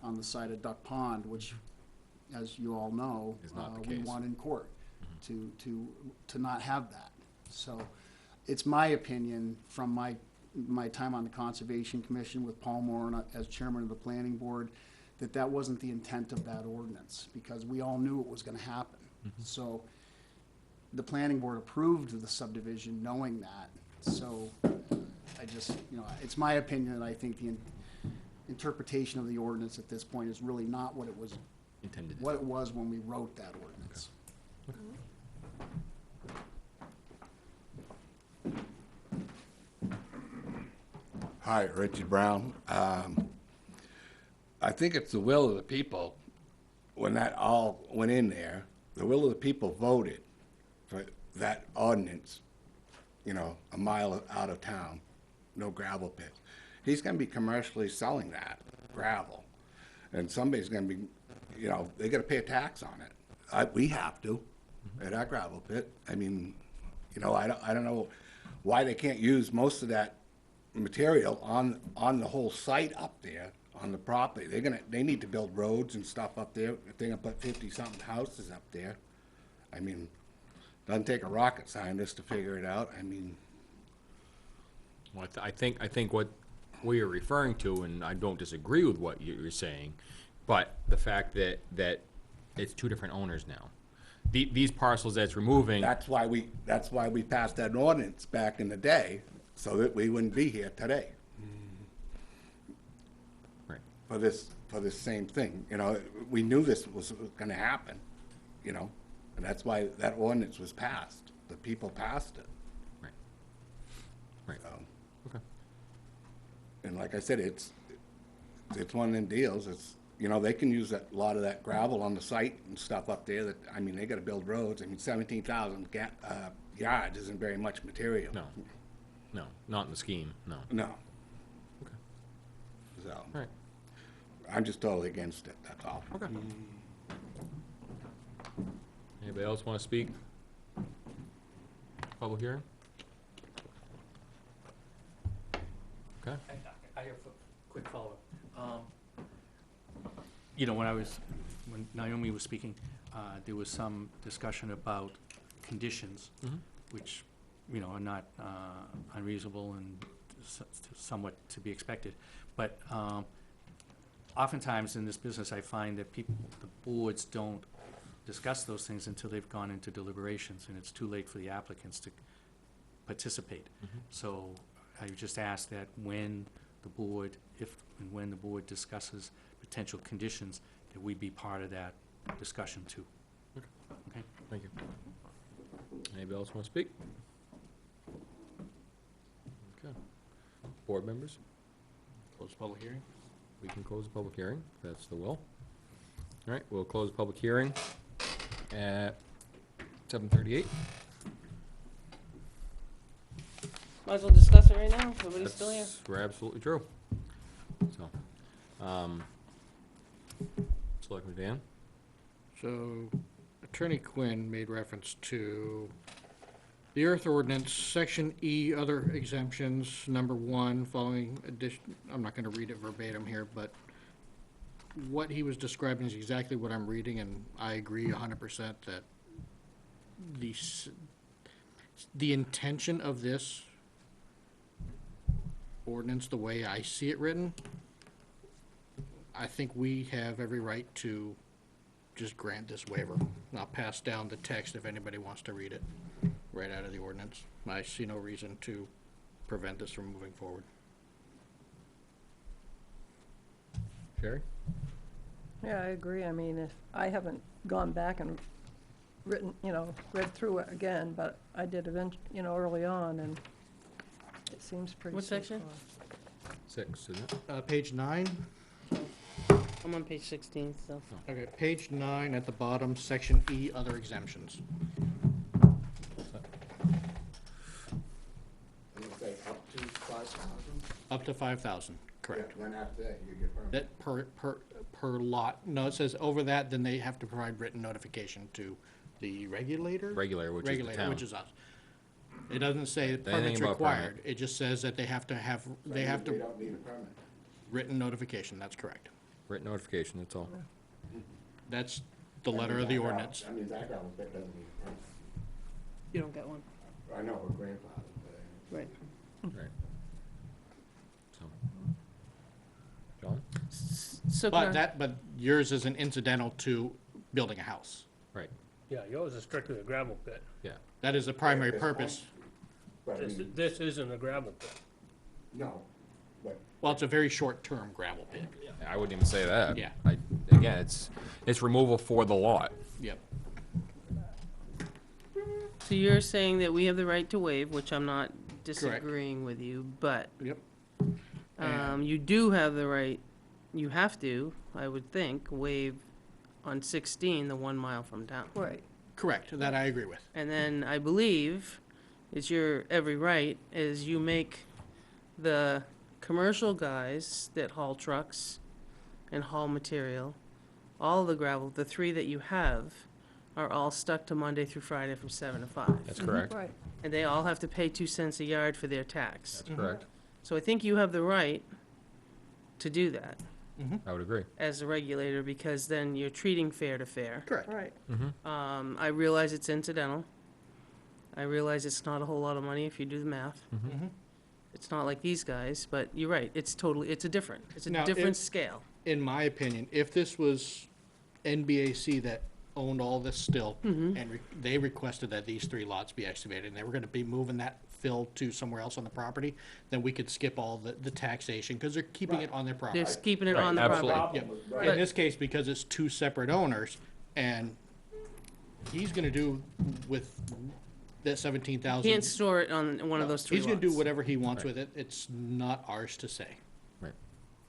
on the side of Duck Pond, which, as you all know, Is not the we case. won in court to not have that. So it's my opinion from my time on the Conservation Commission with Paul Moore as chairman of the planning board, that wasn't the intent of that ordinance, because we all knew it was gonna happen. So the planning board approved the subdivision knowing that, so I just, it's my opinion that I think the interpretation of the ordinance at this point is really not what it was, Intended. what it was when we wrote that ordinance. Hi, Richard Brown. I think it's the will of the people, when that all went in there, the will of the people voted for that ordinance, a mile out of town, no gravel pits. He's gonna be commercially selling that gravel, and somebody's gonna be, they gotta pay a tax on it. We have to, at our gravel pit. I mean, I don't know why they can't use most of that material on the whole site up there, on the property. They need to build roads and stuff up there, if they're gonna put 50-something houses up there. I mean, doesn't take a rocket scientist to figure it out. I mean, Well, I think what we are referring to, and I don't disagree with what you're saying, but the fact that it's 2 different owners now. These parcels that's removing, that's why we passed that ordinance back in the day, so that we wouldn't be here today right, for this same thing. We knew this was gonna happen, and that's why that ordinance was passed. The people passed it. right, right, okay. And like I said, it's one of them deals. It's, they can use a lot of that gravel on the site and stuff up there they gotta build roads. 17,000 yards isn't very much material. No, not in the scheme, no. No. Okay. So, All right, I'm just totally against it, that's all. okay. Anybody else want to speak? Public hearing? Okay, I have a quick follow-up. When Naomi was speaking, there was some discussion about conditions, which, are not unreasonable and somewhat to be expected. But oftentimes in this business, I find that the boards don't discuss those things until they've gone into deliberations, and it's too late for the applicants to participate. So I would just ask that when the board discusses potential conditions, that we be part of that discussion too. Okay? thank you. Anybody else want to speak? Okay. Board members, Close the public hearing? we can close the public hearing, if that's the will. All right, we'll close the public hearing at 7:38. Might as well discuss it right now, nobody's still here. We're absolutely true. So, Selectman Dan? So Attorney Quinn made reference to The earth ordinance, section E, other exemptions, number 1, following addition, I'm not gonna read it verbatim here, but what he was describing is exactly what I'm reading, and I agree 100% that the intention of this ordinance, the way I see it written, I think we have every right to just grant this waiver. I'll pass down the text if anybody wants to read it right out of the ordinance. I see no reason to prevent this from moving forward. Sherry? Yeah, I agree. I mean, if, I haven't gone back and written, read through it again, but I did early on, and it seems pretty. What section? straightforward. 6, isn't it? Page 9. I'm on page 16 still. Okay, page 9 at the bottom, section E, other exemptions. And you say up to 5,000? Up to 5,000, correct. Yeah, then after that, you get permit. That per lot. No, it says over that, then they have to provide written notification to the regulator? Regulator, which is the Regulator, town. which is us. It doesn't say Anything permits about permit. required. It just says that they have to have, they have They to, don't need a permit. written notification, that's correct. Written notification, that's all. That's the letter of the That gravel- ordinance. I mean, that gravel pit doesn't need a permit. You don't get one. I know, her grandfather, but. Right. Right. So. John? So can I- But yours is an incidental to building a house. Right, Yeah, yours is strictly a gravel pit. yeah. That is the primary This purpose. one- But I This, mean, this isn't a gravel pit. no, but Well, it's a very short-term gravel pit. I wouldn't even say that. Yeah. Again, it's removal for the lot. Yep. So you're saying that we have the right to waive, which I'm not disagreeing with you, but Yep. you do have the right, you have to, I would think, waive on 16, the 1 mile from town. Right. Correct, that I agree with. And then I believe it's your every right is you make the commercial guys that haul trucks and haul material, all the gravel, the 3 that you have, are all stuck to Monday through Friday from 7 to 5. That's correct. Right. And they all have to pay 2 cents a yard for their tax. That's correct. So I think you have the right to do that I would agree. as a regulator, because then you're treating fair to fair. Correct. Right. I realize it's incidental. I realize it's not a whole lot of money if you do the math. Mhm. It's not like these guys, but you're right, it's a different Now, different if- scale. In my opinion, if this was NBAC that owned all this still, and they requested that these 3 lots be excavated, and they were gonna be moving that fill to somewhere else on the property, then we could skip all the taxation, because they're keeping it on their property. They're keeping it Right, on the absolutely. property. Yep. Right. In this case, because it's 2 separate owners, and he's gonna do with that 17,000. Can't store it on one of those 3 He's lots. gonna do whatever he wants with it. It's not ours to say. Right.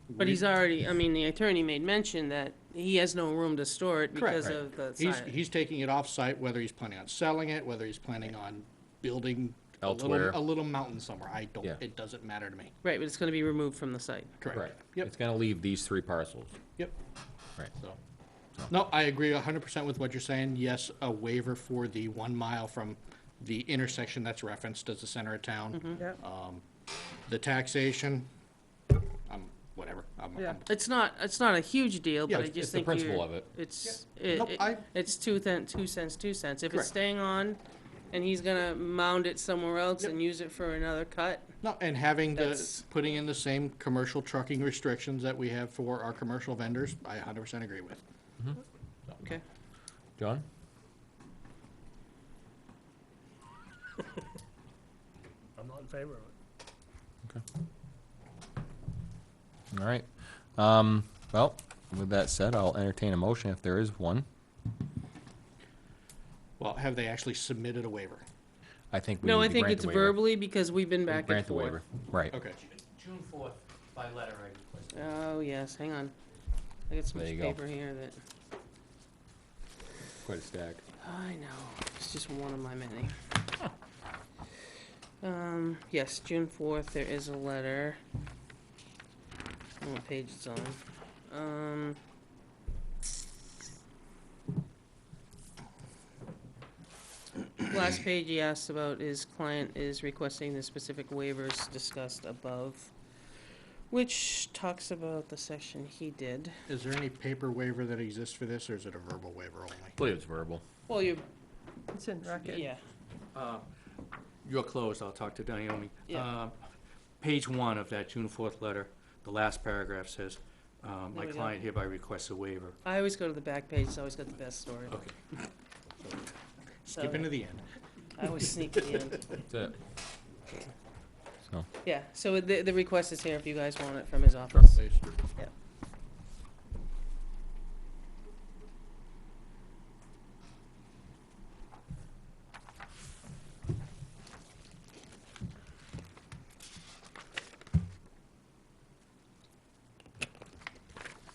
But he's already, I mean, the attorney made mention that he has no room to store it Correct. because of the He's, size. he's taking it off-site, whether he's planning on selling it, whether he's planning on building Elsewhere. a little mountain somewhere. I don't, Yeah. it doesn't matter to me. Right, but it's gonna be removed from the site. Correct. Yep, It's gonna leave these 3 parcels. yep. Right. So, no, I agree 100% with what you're saying. Yes, a waiver for the 1 mile from the intersection that's referenced as the center of town. Yeah. The taxation, whatever. Yeah. It's not a huge deal, but Yeah, I it's just the think principle you're, of it. it's, Nope, it's 2 cents, 2 cents. If Correct. it's staying on and he's gonna mound it somewhere else Yep. and use it for another cut, No, and having That's- putting in the same commercial trucking restrictions that we have for our commercial vendors, I 100% agree with. okay? John? I'm not in favor of it. All right. Well, with that said, I'll entertain a motion if there is one. Well, have they actually submitted a waiver? I think we No, need I to think grant it's the waiver. verbally because we've been back and Grant the forth. waiver. Right. Okay. June 4th, by letter, I requested. Oh, yes, hang on. I got so There much you go. paper here that, Quite a stack. I know, it's just one of my many. Yes, June 4th, there is a letter. I don't know what page it's on. Last page he asked about is client is requesting the specific waivers discussed above, which talks about the section he did. Is there any paper waiver that exists for this, or is it a verbal waiver only? I believe it's verbal. Well, you, It's in record. yeah, You're closed, I'll talk to Naomi. Yeah. Page 1 of that June 4th letter, the last paragraph says, my we go. client hereby requests a waiver. I always go to the back page, it's always got the best story. Okay. So, Skip into the end. I always sneak to the end. That's it. So, Yeah, so the request is here if you guys want it from his office. Please. Yeah.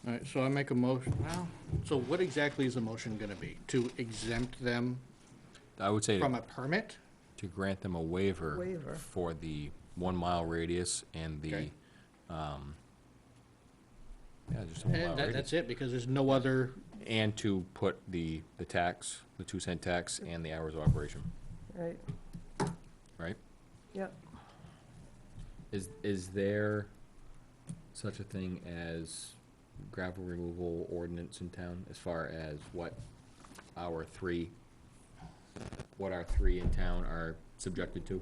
All right, so I make a motion, well, so what exactly is the motion gonna be? To exempt them I would say from a permit? to grant them a waiver Waiver. for the 1 mile radius and the, Okay. yeah, just a 1 mile And radius. that's it, because there's no other, And to put the tax, the 2-cent tax and the hours of operation, Right, right? yep. Is there such a thing as gravel removal ordinance in town as far as what our three in town are subjected to?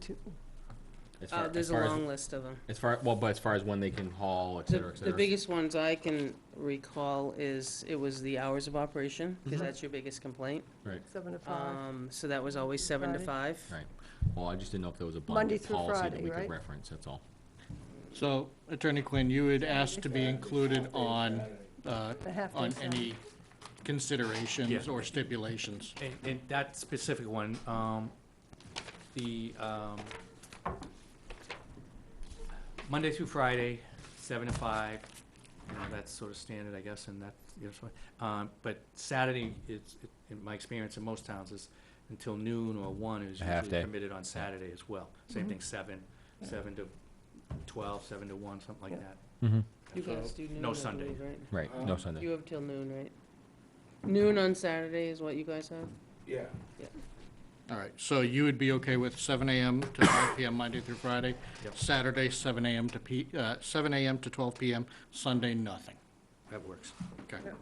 As far- There's as a far as- long list of them. As far, well, but as far as when they can haul, et cetera, et The cetera. biggest ones I can recall is, it was the hours of operation, because that's your biggest complaint. 7 to 5. So that was always 7 to Friday. 5. Right. Well, I just didn't know if there was a Monday blanket through policy that Friday, we could right? reference, that's all. so Attorney Quinn, you had asked to be included on, The half-day on sign. any considerations Yeah. or stipulations. And that specific one, the, Monday through Friday, 7 to 5, you know, that's sort of standard, I guess, and that, you know, but Saturday, in my experience in most towns, is until noon or 1 is A half usually day. permitted on Saturday as well. Same thing, 7 to 12, 7 to 1, something like Yeah. that. Mm-hmm. You guys do noon, no I Sunday. believe, right? Right, no Sunday. You have till noon, right? Noon on Saturday is what you guys have? Yeah. All right, so you would be okay with 7 AM to 5 PM Monday through Friday? Yep. Saturday, 7 AM to 7 AM to 12 PM, Sunday, nothing. That works. Okay. Yep.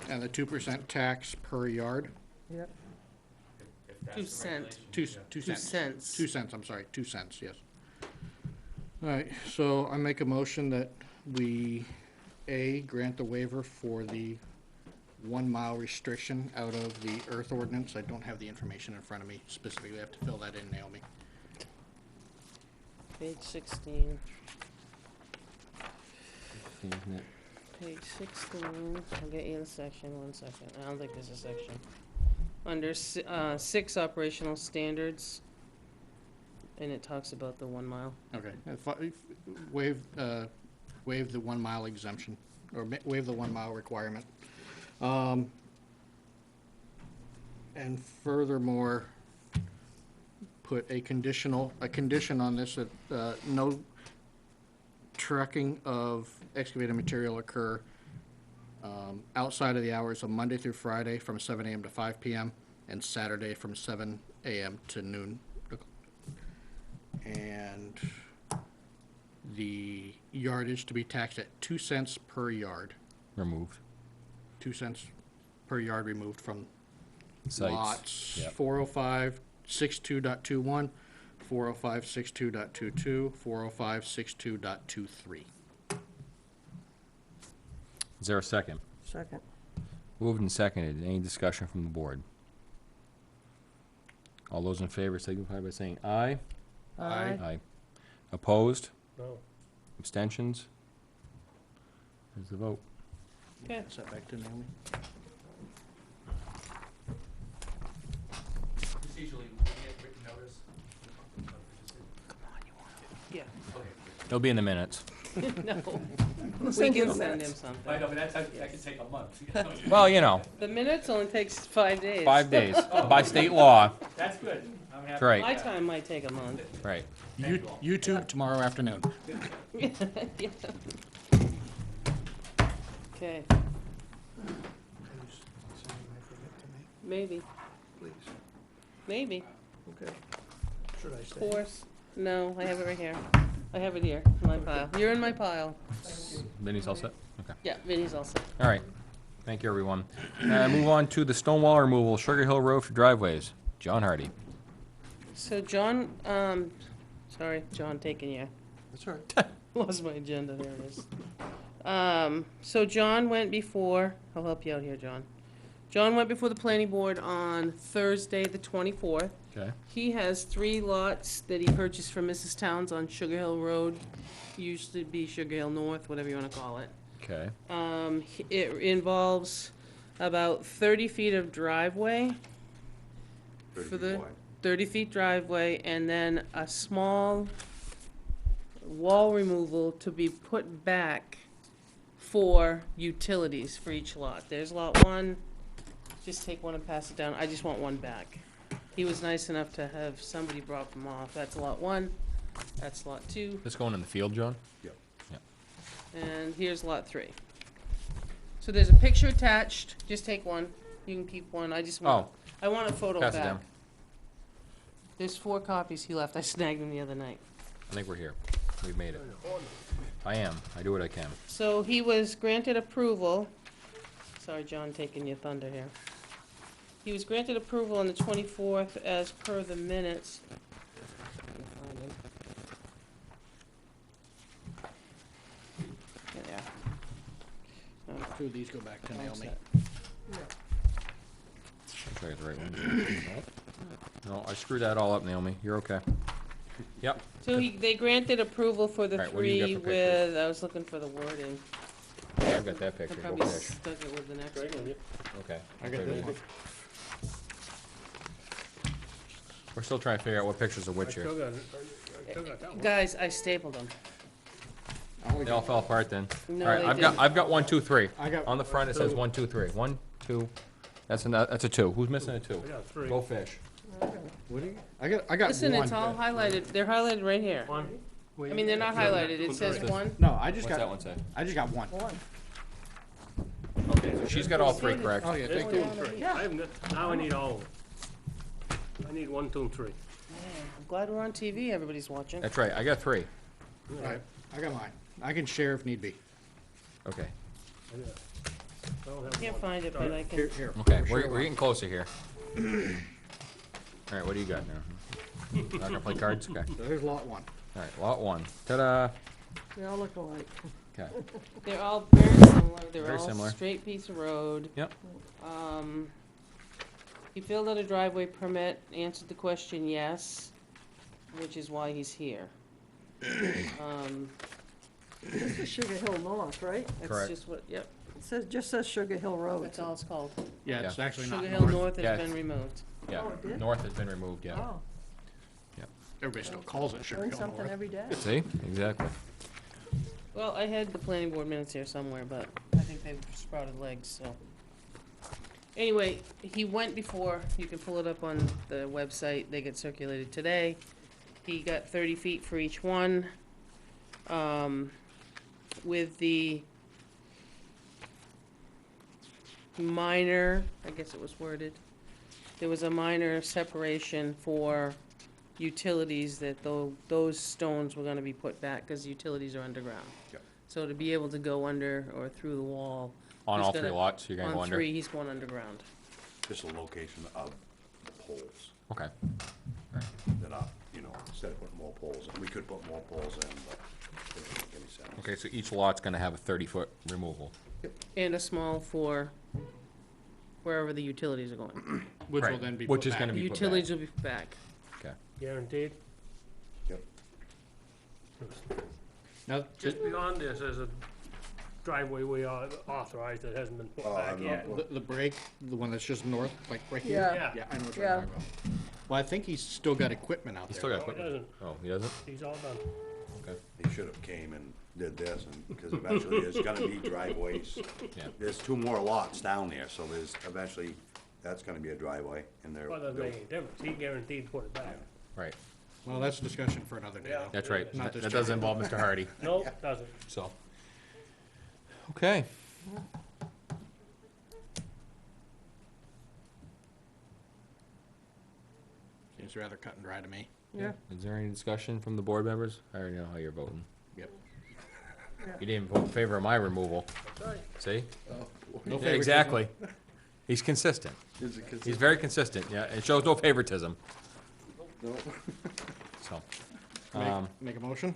And the 2% tax per yard? Yep, 2 cent. 2 2 cents. cents. 2 cents, I'm sorry, 2 cents, yes. All right, so I make a motion that we, A, grant the waiver for the 1 mile restriction out of the earth ordinance. I don't have the information in front of me specifically, I have to fill that in, Naomi. Page 16. Isn't it? Page 16, I'll get you the section, 1 second. I don't think there's a section. Under 6 operational standards, and it talks about the 1 mile. Okay, waive the 1 mile exemption, or waive the 1 mile requirement. And furthermore, put a condition on this that, no trucking of excavated material occur, outside of the hours of Monday through Friday from 7 AM to 5 PM, and Saturday from 7 AM to noon. And the yardage to be taxed at 2 cents per yard. Removed. 2 cents per yard removed from Sites. lots Yep. 405.62.21, 405.62.22, 405.62.23. Is there a second? second. Moved and seconded. Any discussion from the board? All those in favor signify by saying aye. Aye. Aye. Opposed? No. Abstentions? There's the vote. Okay. Is that back to Naomi? Procedurally, we get written notice. Yeah. It'll be in the minutes. No. We'll We send you can the send him minutes. something. I know, but that can take a month. Well, you know, The minutes only takes 5 days. 5 days by state law. That's good. I'm happy. That's right, My time might take a month. right. YouTube tomorrow afternoon. Yeah. Okay, maybe. maybe. Okay. Should I say? Force. No, I have it right here. I have it here, in my pile. You're in my pile. Vinnie's all set? Okay. Yeah, Vinnie's all set. All right. Thank you, everyone. Move on to the stone wall removal, Sugar Hill Road for driveways. John Hardy. So John, sorry, John taking you. That's all right. Lost my agenda, there it is. So John went before, I'll help you out here, John. John went before the planning board on Thursday, the 24th. Okay. He has 3 lots that he purchased from Mrs. Towns on Sugar Hill Road, used to be Sugar Hill North, whatever you wanna call it. Okay. It involves about 30 feet of driveway. For the 30 feet driveway, and then a small wall removal to be put back for utilities for each lot. There's lot 1, just take one and pass it down, I just want one back. He was nice enough to have somebody drop them off. That's lot 1, that's lot 2, This going in the field, John? and here's lot 3. So there's a picture attached, just take one, you can keep one, I just want, I want a photo Pass it back. down. There's 4 copies he left, I snagged them the other night. I think we're here. We've made it. I am. I do what I can. So he was granted approval, sorry, John, taking your thunder here. He was granted approval on the 24th as per the minutes. There. Two of these go back to All Naomi. set. Try to get the right one. No, I screwed that all up, Naomi. You're okay. Yep. So they granted approval for the Alright, what do you got 3 for pictures? with, I was looking for the wording. I've got that I picture. Go probably fish. stuck it with the next one. Okay. I got this one. We're still trying to figure out what pictures are which here. I still got that one. Guys, I stapled them. They all fell apart then. No, All right, they I've got 1, 2, 3. I got- On the front it says 1, 2, 3. 1, 2. That's a 2. Who's missing a 2? I got 3. Go fish. What do you? I got Listen, one. it's all highlighted, they're highlighted right here. One. I mean, they're not highlighted, it says 1. No, I just What's that got, one say? I just got one. Okay, so she's got all 3 correct. Oh, yeah, There's thank 2 you. and 3. I haven't got, now I need all of them. I need 1, 2, and 3. Man, I'm glad we're on TV, everybody's watching. That's right. I got 3. All right, I got mine. I can share if need be. Okay. I don't have Can't one. find it, but I can. Here. Okay, we're getting closer here. All right, what do you got now? Not gonna play cards? Okay. So here's lot 1. All right, lot 1. Ta-da. They all look alike. Okay. They're all very similar, they're Very all similar. straight piece of road. Yep. He filled out a driveway permit, answered the question yes, which is why he's here. This is Sugar Hill North, right? That's Correct. just what, yep, Just says Sugar Hill Road. that's all it's called. Yeah, it's actually not Sugar Hill north. North Yeah. has been removed. Yeah. Oh, it did? North has been removed, yeah. Oh, Everybody still calls it Sugar learn Hill something North. every day. See? Exactly. Well, I had the planning board minutes here somewhere, but I think they've sprouted legs, so. Anyway, he went before, you can pull it up on the website, they get circulated today. He got 30 feet for each one. With the minor, I guess it was worded, there was a minor separation for utilities that those stones were gonna be put back, cause utilities are underground. Yep. So to be able to go under or through the wall. On he's all 3 gonna- lots, you're gonna go On under? 3, he's going underground. Just a location of the poles Okay. that are, instead of putting more poles in, we could put more poles in, but it doesn't make any sense. Okay, so each lot's gonna have a 30-foot removal. And a small for wherever the utilities are going. Which will Right, then be which put is back. gonna The be put utilities will be back. Okay. Guaranteed? Yep. Now, Just beyond this, there's a driveway we are authorized that hasn't been put Oh, back I'm yet. the break, the one that's just north, like right here? Yeah. Yeah, I know what you're Yeah. talking about. Well, I think he's still got equipment out He's there. still got No, he equipment. doesn't. Oh, he doesn't? He's all done. Okay. He should have came and did this, and, because eventually there's gonna be driveways. Yeah. There's 2 more lots down there, so there's eventually, that's gonna be a driveway, and they're. Well, doesn't make any difference. He guaranteed to put it back. Right. Well, that's a discussion for another day. Yeah. though. That's right. Not That this does time. involve Mr. Hardy, No, doesn't. so. Okay. seems rather cut and dry to me. Yeah. Is there any discussion from the board members? I already know how you're voting. Yep. You didn't vote in favor of my removal. See? No Yeah, exactly. He's consistent. Is it He's very consistent, yeah. It shows no favoritism. No. So, Make a motion?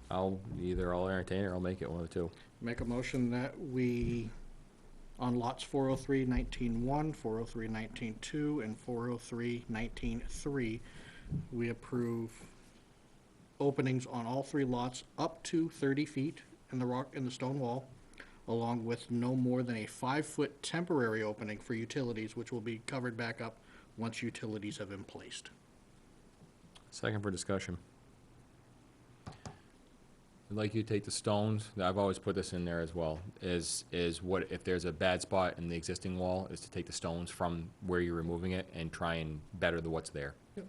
I'll entertain it or I'll make it one of the two. Make a motion that we, on lots 403-19-1, 403-19-2, and 403-19-3, we approve openings on all three lots up to 30 feet in the stone wall, along with no more than a 5-foot temporary opening for utilities, which will be covered back up once utilities have been placed. Second for discussion. I'd like you to take the stones, I've always put this in there as well, is what, if there's a bad spot in the existing wall, is to take the stones from where you're removing it and try and better what's there. Yep.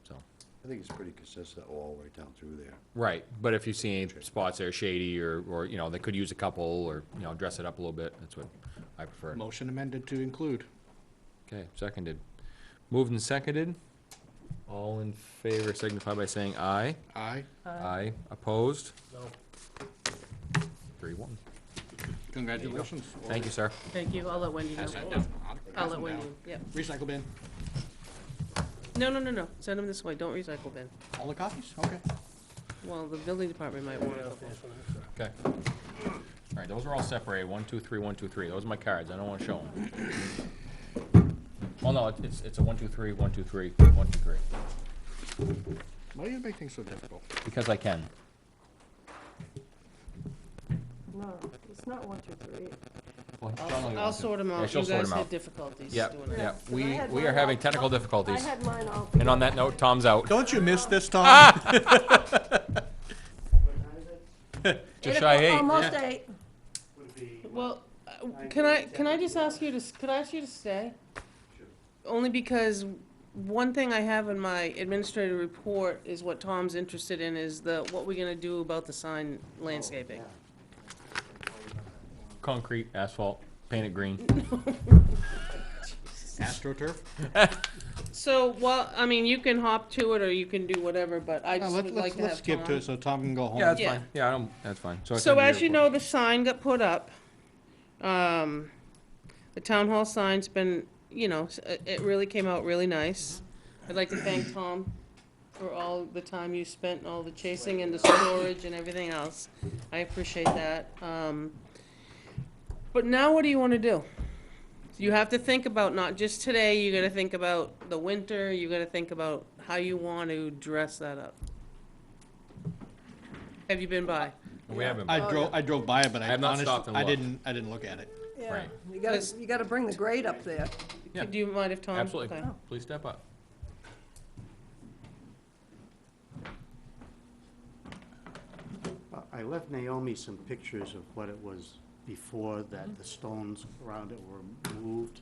So, I think it's pretty consistent all the way down through there. right, but if you see any spots that are shady or, you know, they could use a couple, or, you know, dress it up a little bit, that's what I prefer. Motion amended to include. Okay, seconded. Moved and seconded. All in favor signify by saying aye. Aye. Aye. Opposed? No. 3-1. Congratulations. Thank you, sir. Thank you, I'll let Wendy know. Pass that down. I'll let Wendy, yep. Recycle bin. No, send them this way, don't recycle bin. All the copies? Okay. Well, the building department might want it. Okay. All right, those are all separated, 1, 2, 3, 1, 2, 3. Those are my cards, I don't wanna show them. Well, no, it's a 1, 2, 3, 1, 2, 3, 1, 2, 3. Why do you make things so difficult? Because I can. No, it's not 1, 2, 3. Well, John only I'll wants to- sort them Yeah, out, she'll you sort guys 'em had out. difficulties Yep, doing it. yep. I We had are mine having all- technical I difficulties. had mine all. And on that note, Tom's out. Don't you miss this, Tom? Just shy 8. Almost 8. Well, can I just ask you to, could I ask you to stay? Only because one thing I have in my administrative report is what Tom's interested in, is what we're gonna do about the sign landscaping. Concrete, asphalt, paint it green. AstroTurf? So, well, I mean, you can hop to it or you can do whatever, but I just would like to have Let's skip to Tom. it so Tom can go home. Yeah, that's Yeah. fine. Yeah, I don't, that's fine. I So can as do you your know, the sign got put up. The town hall sign's been, you know, it really came out really nice. I'd like to thank Tom for all the time you spent, and all the chasing and the storage and everything else. I appreciate that. But now what do you wanna do? You have to think about not just today, you gotta think about the winter, you gotta think about how you want to dress that up. Have you been by? We haven't. I drove by it, but I I have not honestly, stopped and I looked. didn't look at it. Yeah, Right. you gotta bring the grade up there. Yeah. Do you mind if Tom? Absolutely. Okay. Please step up. I left Naomi some pictures of what it was before that the stones around it were moved.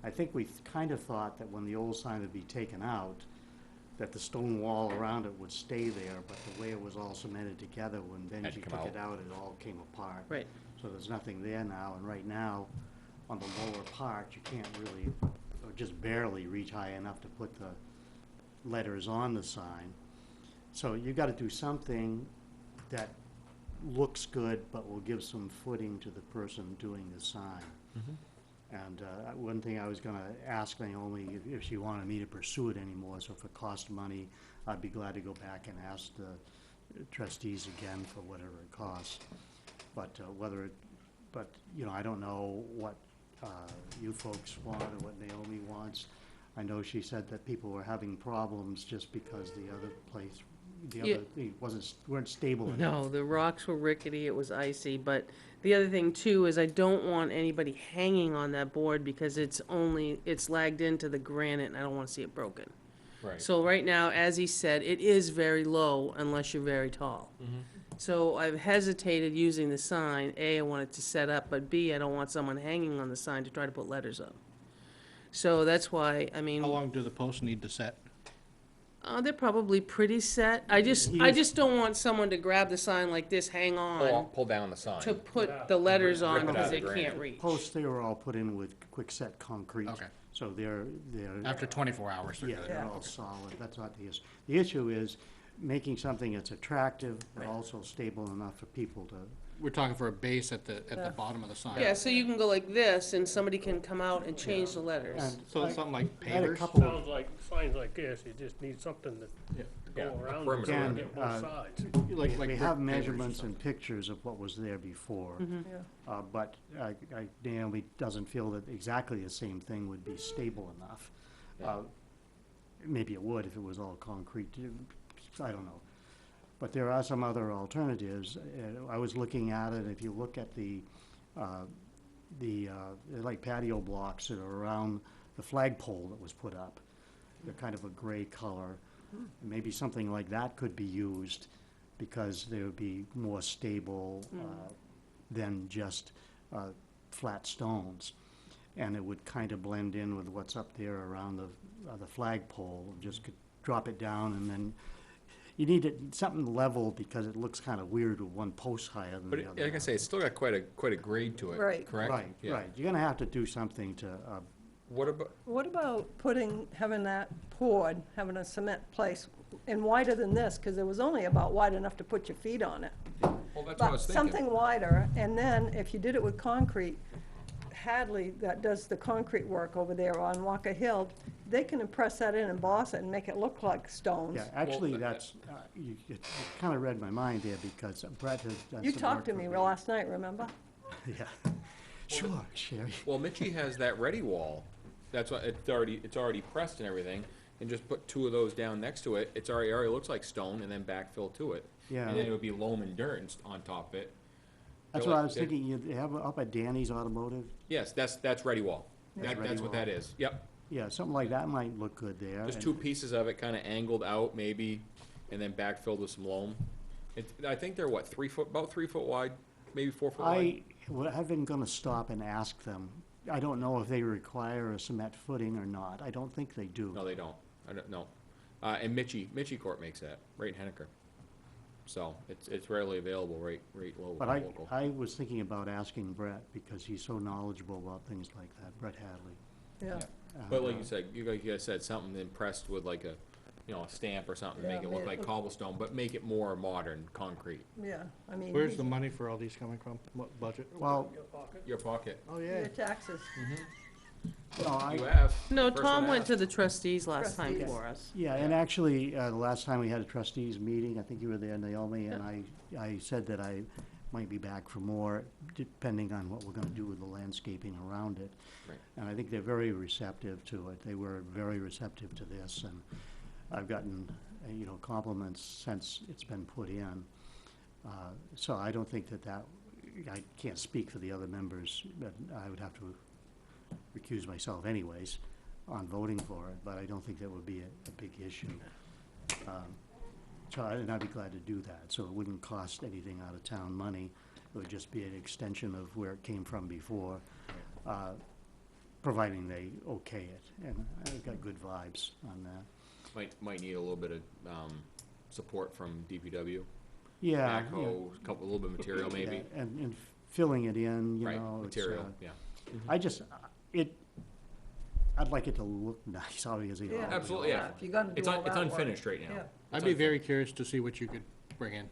I think we kind of thought that when the old sign would be taken out, that the stone wall around it would stay there, but the way it was all cemented together, when Had to Benji come took it out. out, it all came apart. Right. So there's nothing there now, and right now, on the lower part, you can't really, or just barely reach high enough to put the letters on the sign. So you gotta do something that looks good, but will give some footing to the person doing the sign. And one thing I was gonna ask Naomi, if she wanted me to pursue it anymore, so if it cost money, I'd be glad to go back and ask the trustees again for whatever it costs. But you know, I don't know what you folks want or what Naomi wants. I know she said that people were having problems just because the other place, Yeah. thing weren't stable enough. No, the rocks were rickety, it was icy, but the other thing too is I don't want anybody hanging on that board because it's lagged into the granite and I don't wanna see it broken. Right. So right now, as he said, it is very low unless you're very tall. So I've hesitated using the sign. A, I want it to set up, but B, I don't want someone hanging on the sign to try to put letters up. So that's why, I mean. How long do the posts need to set? They're probably pretty set. I just don't want someone to grab the sign like this, hang on, Pull down the sign. to put the letters on Rip it out because of they the can't granite. reach. Posts, they were all put in with quick-set concrete. Okay. So they're. After 24 hours, they're Yeah, good. they're all solid, that's not the issue. The issue is making something that's attractive, but also stable enough for people to, We're talking for a base at the Yeah. bottom of the sign. Yeah, so you can go like this, and somebody can come out and change the letters. and So I- something like I had a pavers? couple of, Sounds like, signs like this, you just need something to Yeah, go a around perimeter and around get it. both Uh, sides. Like we brick have pavers or measurements something. and pictures of what was there before. Yeah. But Naomi doesn't feel that exactly the same thing would be stable enough. Yeah. Maybe it would if it was all concrete, I don't know. But there are some other alternatives. I was looking at it, if you look at the like patio blocks that are around the flagpole that was put up, they're kind of a gray color. Maybe something like that could be used because they would be more stable than just flat stones. And it would kind of blend in with what's up there around the flagpole. Just could drop it down, and then you need something level because it looks kind of weird with one post higher than But the other. like I say, it's still got quite a grade to it, Right. correct? Right, Yeah. right. You're gonna have to do something to, What about, What about having that poured, having a cement place, and wider than this, because it was only about wide enough to put your feet on it. well, that's what I But was thinking. something wider, and then if you did it with concrete, Hadley, that does the concrete work over there on Walker Hill, they can press that in and emboss it and make it look like stones. yeah, actually, Well, that's, you kind of read my mind there because Brett has done You some talked to work me for last night, remember? Yeah. Sure, Sherry. Well, Mitchie has that ready wall. That's what, it's already pressed and everything, and just put two of those down next to it. It already looks like stone, and then backfill to it. Yeah. And then it would be loam and dirt on top of it. That's They're what I like- was thinking, you have up at Danny's Automotive, Yes, that's ready wall. That's ready That's what wall. that is. Yep. yeah, something like that might look good there. Just and- two pieces of it kind of angled out maybe, and then backfilled with some loam. I think they're what, about 3 foot wide, maybe 4 foot wide? I've been gonna stop and ask them. I don't know if they require a cement footing or not. I don't think they do. No, they don't. I don't know. And Mitchie Court makes that, right in Henniker. So it's rarely available right But local. I was thinking about asking Brett because he's so knowledgeable about things like that, Brett Hadley. Yeah. But like you said, you guys said something impressed with like a stamp or something, to make Yeah, it look yeah. like cobblestone, but make it more modern, concrete. Yeah, I mean. Where's the money for all these coming from? What budget? Well, Your pocket. Oh, Your taxes. no, You have. No, First Tom one went asked. to the trustees last time Trustees. for us. yeah, and actually, the last time we had a trustees meeting, I think you were there, Naomi, and I said that I might be back for more, depending on what we're gonna do with the landscaping around it. Right. And I think they're very receptive to it. They were very receptive to this, and I've gotten, compliments since it's been put in. So I don't think that, I can't speak for the other members, but I would have to recuse myself anyways on voting for it, but I don't think that would be a big issue. And I'd be glad to do that, so it wouldn't cost anything out of town money. It would just be an extension of where it came from before, providing they okay it, and I've got good vibes on that. Might need a little bit of support from DPW. Yeah. Backhoe, a little bit of material maybe. Yeah, and filling it in, Right, it's, material, yeah. I just, I'd like it to look nice, obviously. Yeah. Absolutely, yeah. If you're gonna do It's all that work. unfinished right now. Yeah. I'd be very curious to see what you could bring in.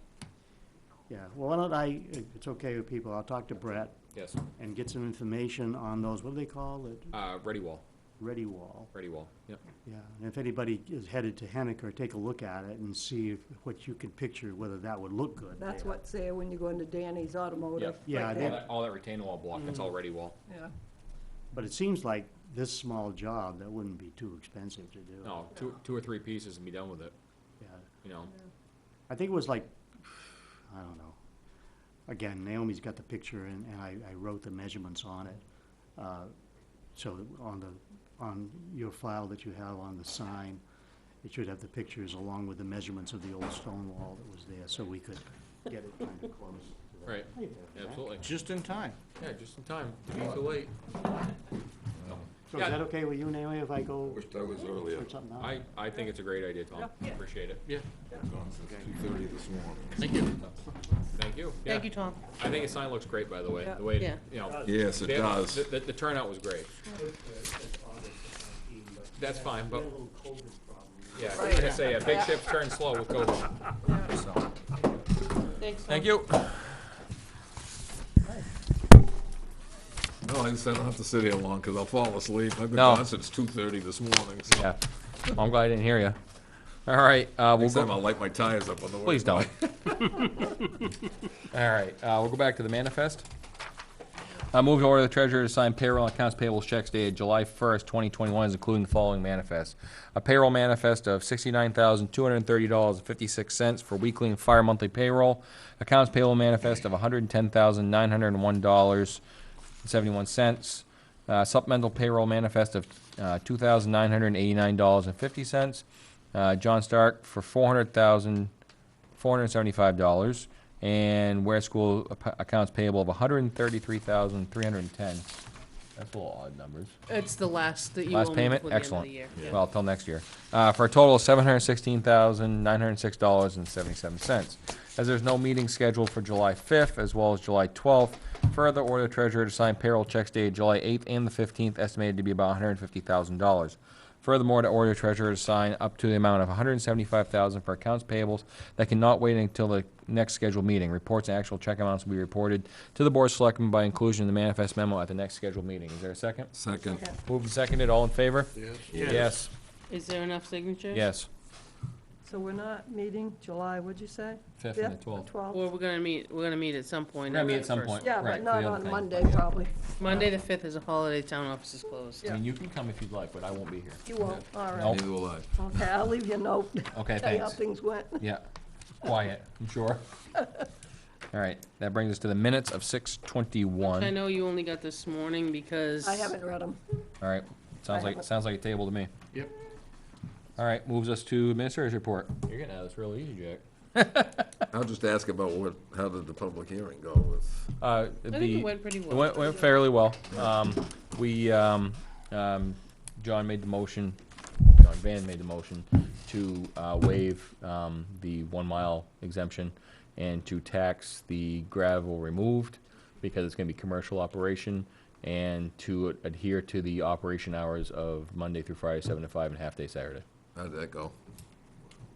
Yeah, well, why don't if it's okay with people, I'll talk to Brett Yes. and get some information on those, what do they call it? Ready wall, Ready wall. yep. Yeah, and if anybody is headed to Henniker, take a look at it and see what you can picture, whether that would look good. That's there. what's there when you go into Danny's Automotive. Yep. Yeah, right they- there. All that retaining wall block, that's all ready wall. Yeah. But it seems like this small job, that wouldn't be too expensive to do. No, two or three pieces and be done with it, Yeah, . I think it was like, I don't know. Again, Naomi's got the picture and I wrote the measurements on it. So on your file that you have on the sign, it should have the pictures along with the measurements of the old stone wall that was there, so we could get it kind of close to that. Right, Hey there, absolutely. Just in time. Yeah, just in time, to be too late. So Yeah. is that okay with you, Naomi, if I go Wish that was earlier. put something out? I think it's a great idea, Tom. Appreciate it. Yeah. Gone since 2:30 this morning. Thank you. Thank you. Thank Yeah. you, Tom. I think the sign looks great, by the way, Yeah. the way, Yeah. you know. Yes, it does. The turnout was great. that's fine, but, We had a little COVID problem. yeah, I was gonna say, big ships turn slow with COVID, so. Thanks, Thank Tom. you. No, I just don't have to sit here long, because I'll fall asleep. I've been No. gone since 2:30 this morning, so. Yeah, I'm glad I didn't hear you. All right, we'll Next time go, I'll light my tires up on the way. please don't. by. All right, we'll go back to the manifest. I move to order the treasurer to sign payroll and accounts payable checks dated July 1st, 2021, including the following manifest. A payroll manifest of $69,230.56 for weekly and fire monthly payroll. Accounts payable manifest of $110,901.71. Supplemental payroll manifest of $2,989.50. John Stark for $400,475. And where school accounts payable of $133,310. That's a little odd numbers. It's the last that you owe Last me payment? before the end of Excellent. the year. Yeah. Well, till next year. For a total of $716,906.77. As there's no meeting scheduled for July 5th as well as July 12th, further order the treasurer to sign payroll checks dated July 8th and the 15th, estimated to be about $150,000. Furthermore, to order the treasurer to sign up to the amount of $175,000 for accounts payables that cannot wait until the next scheduled meeting. Reports and actual check amounts will be reported to the Board of Selectmen by inclusion in the manifest memo at the next scheduled meeting. Is there a second? Second. Moved and seconded, all in favor? Yes. Yes. Is there enough signatures? Yes. So we're not meeting July, what'd you say? 5th and the 12th. 12th? Or we're gonna meet at some point. We're gonna meet after at some the first point. Yeah, Right, but for not the other on thing. Monday, probably. one. Monday the 5th is a holiday, town office is closed. I mean, you can come if you'd like, but I won't be here. You won't, all right. Nope. Neither will I. Okay, I'll leave you a note. Okay, Tell you how thanks. things went. Yeah, quiet, I'm sure. All right, that brings us to the minutes of I 6:21. know you only got this morning because. I haven't read them. All right, I haven't. sounds like a table to me. Yep. All right, moves us to administrator's report. You're getting out of this real easy, Jack. I'll just ask about how did the public hearing go with? I think it went pretty It well. went fairly well. John made the motion, John Van made the motion to waive the 1 mile exemption and to tax the gravel removed because it's gonna be commercial operation and to adhere to the operation hours of Monday through Friday, 7 to 5 and half-day Saturday. How'd that go?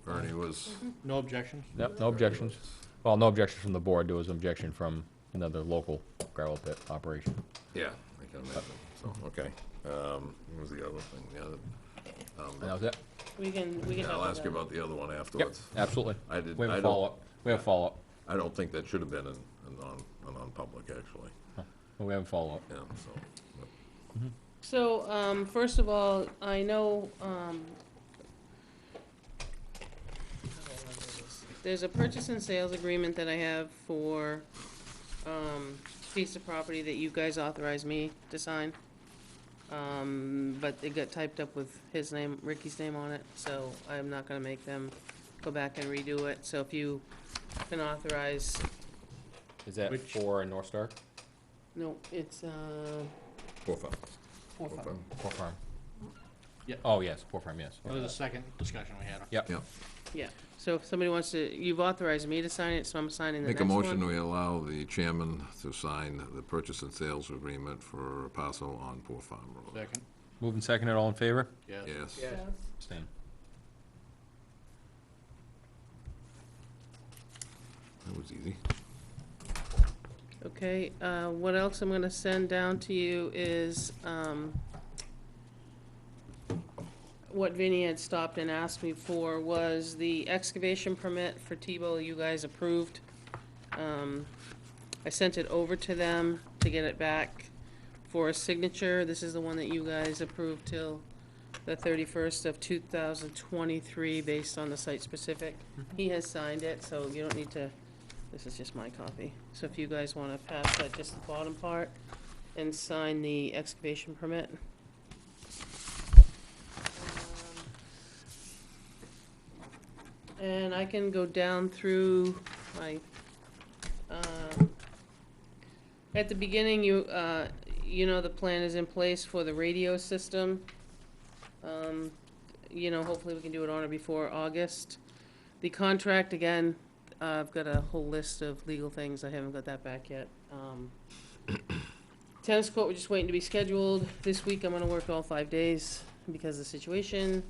Ernie was. No objections? Yep, no objections. Well, no objections from the board. There was an objection from another local gravel pit operation. Yeah, I can imagine, so, okay. What was the other thing? The other, And that was it? We can yeah, talk I'll ask you that. about the other one Yep, afterwards. absolutely. I did, We have I a don't, follow-up. We have a follow-up. I don't think that should have been a non-public, actually, We have a follow-up. yeah, so. So, first of all, I know, there's a purchase and sales agreement that I have for, piece of property that you guys authorized me to sign. But it got typed up with his name, Ricky's name on it, so I'm not gonna make them go back and redo it. So if you can authorize, Is that Which- for North Star? no, it's, Poor fellow. Four Poor Farm. fellow. Poor Farm. Yeah. Oh, yes, Poor Farm, yes. That was the second discussion we had. Yep. Yeah. Yeah, so if somebody wants to, you've authorized me to sign it, so I'm signing the Make next a one. motion, we allow the chairman to sign the purchase and sales agreement for a parcel on Poor Farm Road. Second? Moving seconded, all in favor? Yes. Yes. Abstain. That was easy. Okay, what else I'm gonna send down to you is, what Vinnie had stopped and asked me for was the excavation permit for Tebow you guys approved. I sent it over to them to get it back for a signature. This is the one that you guys approved till the 31st of 2023, based on the site-specific. He has signed it, so you don't need to, this is just my copy. So if you guys want to pass that, just the bottom part, and sign the excavation permit. And I can go down through my, at the beginning, you know, the plan is in place for the radio system. You know, hopefully we can do it on or before August. The contract, again, I've got a whole list of legal things, I haven't got that back yet. Tennis court, we're just waiting to be scheduled. This week I'm gonna work all 5 days. because of the situation.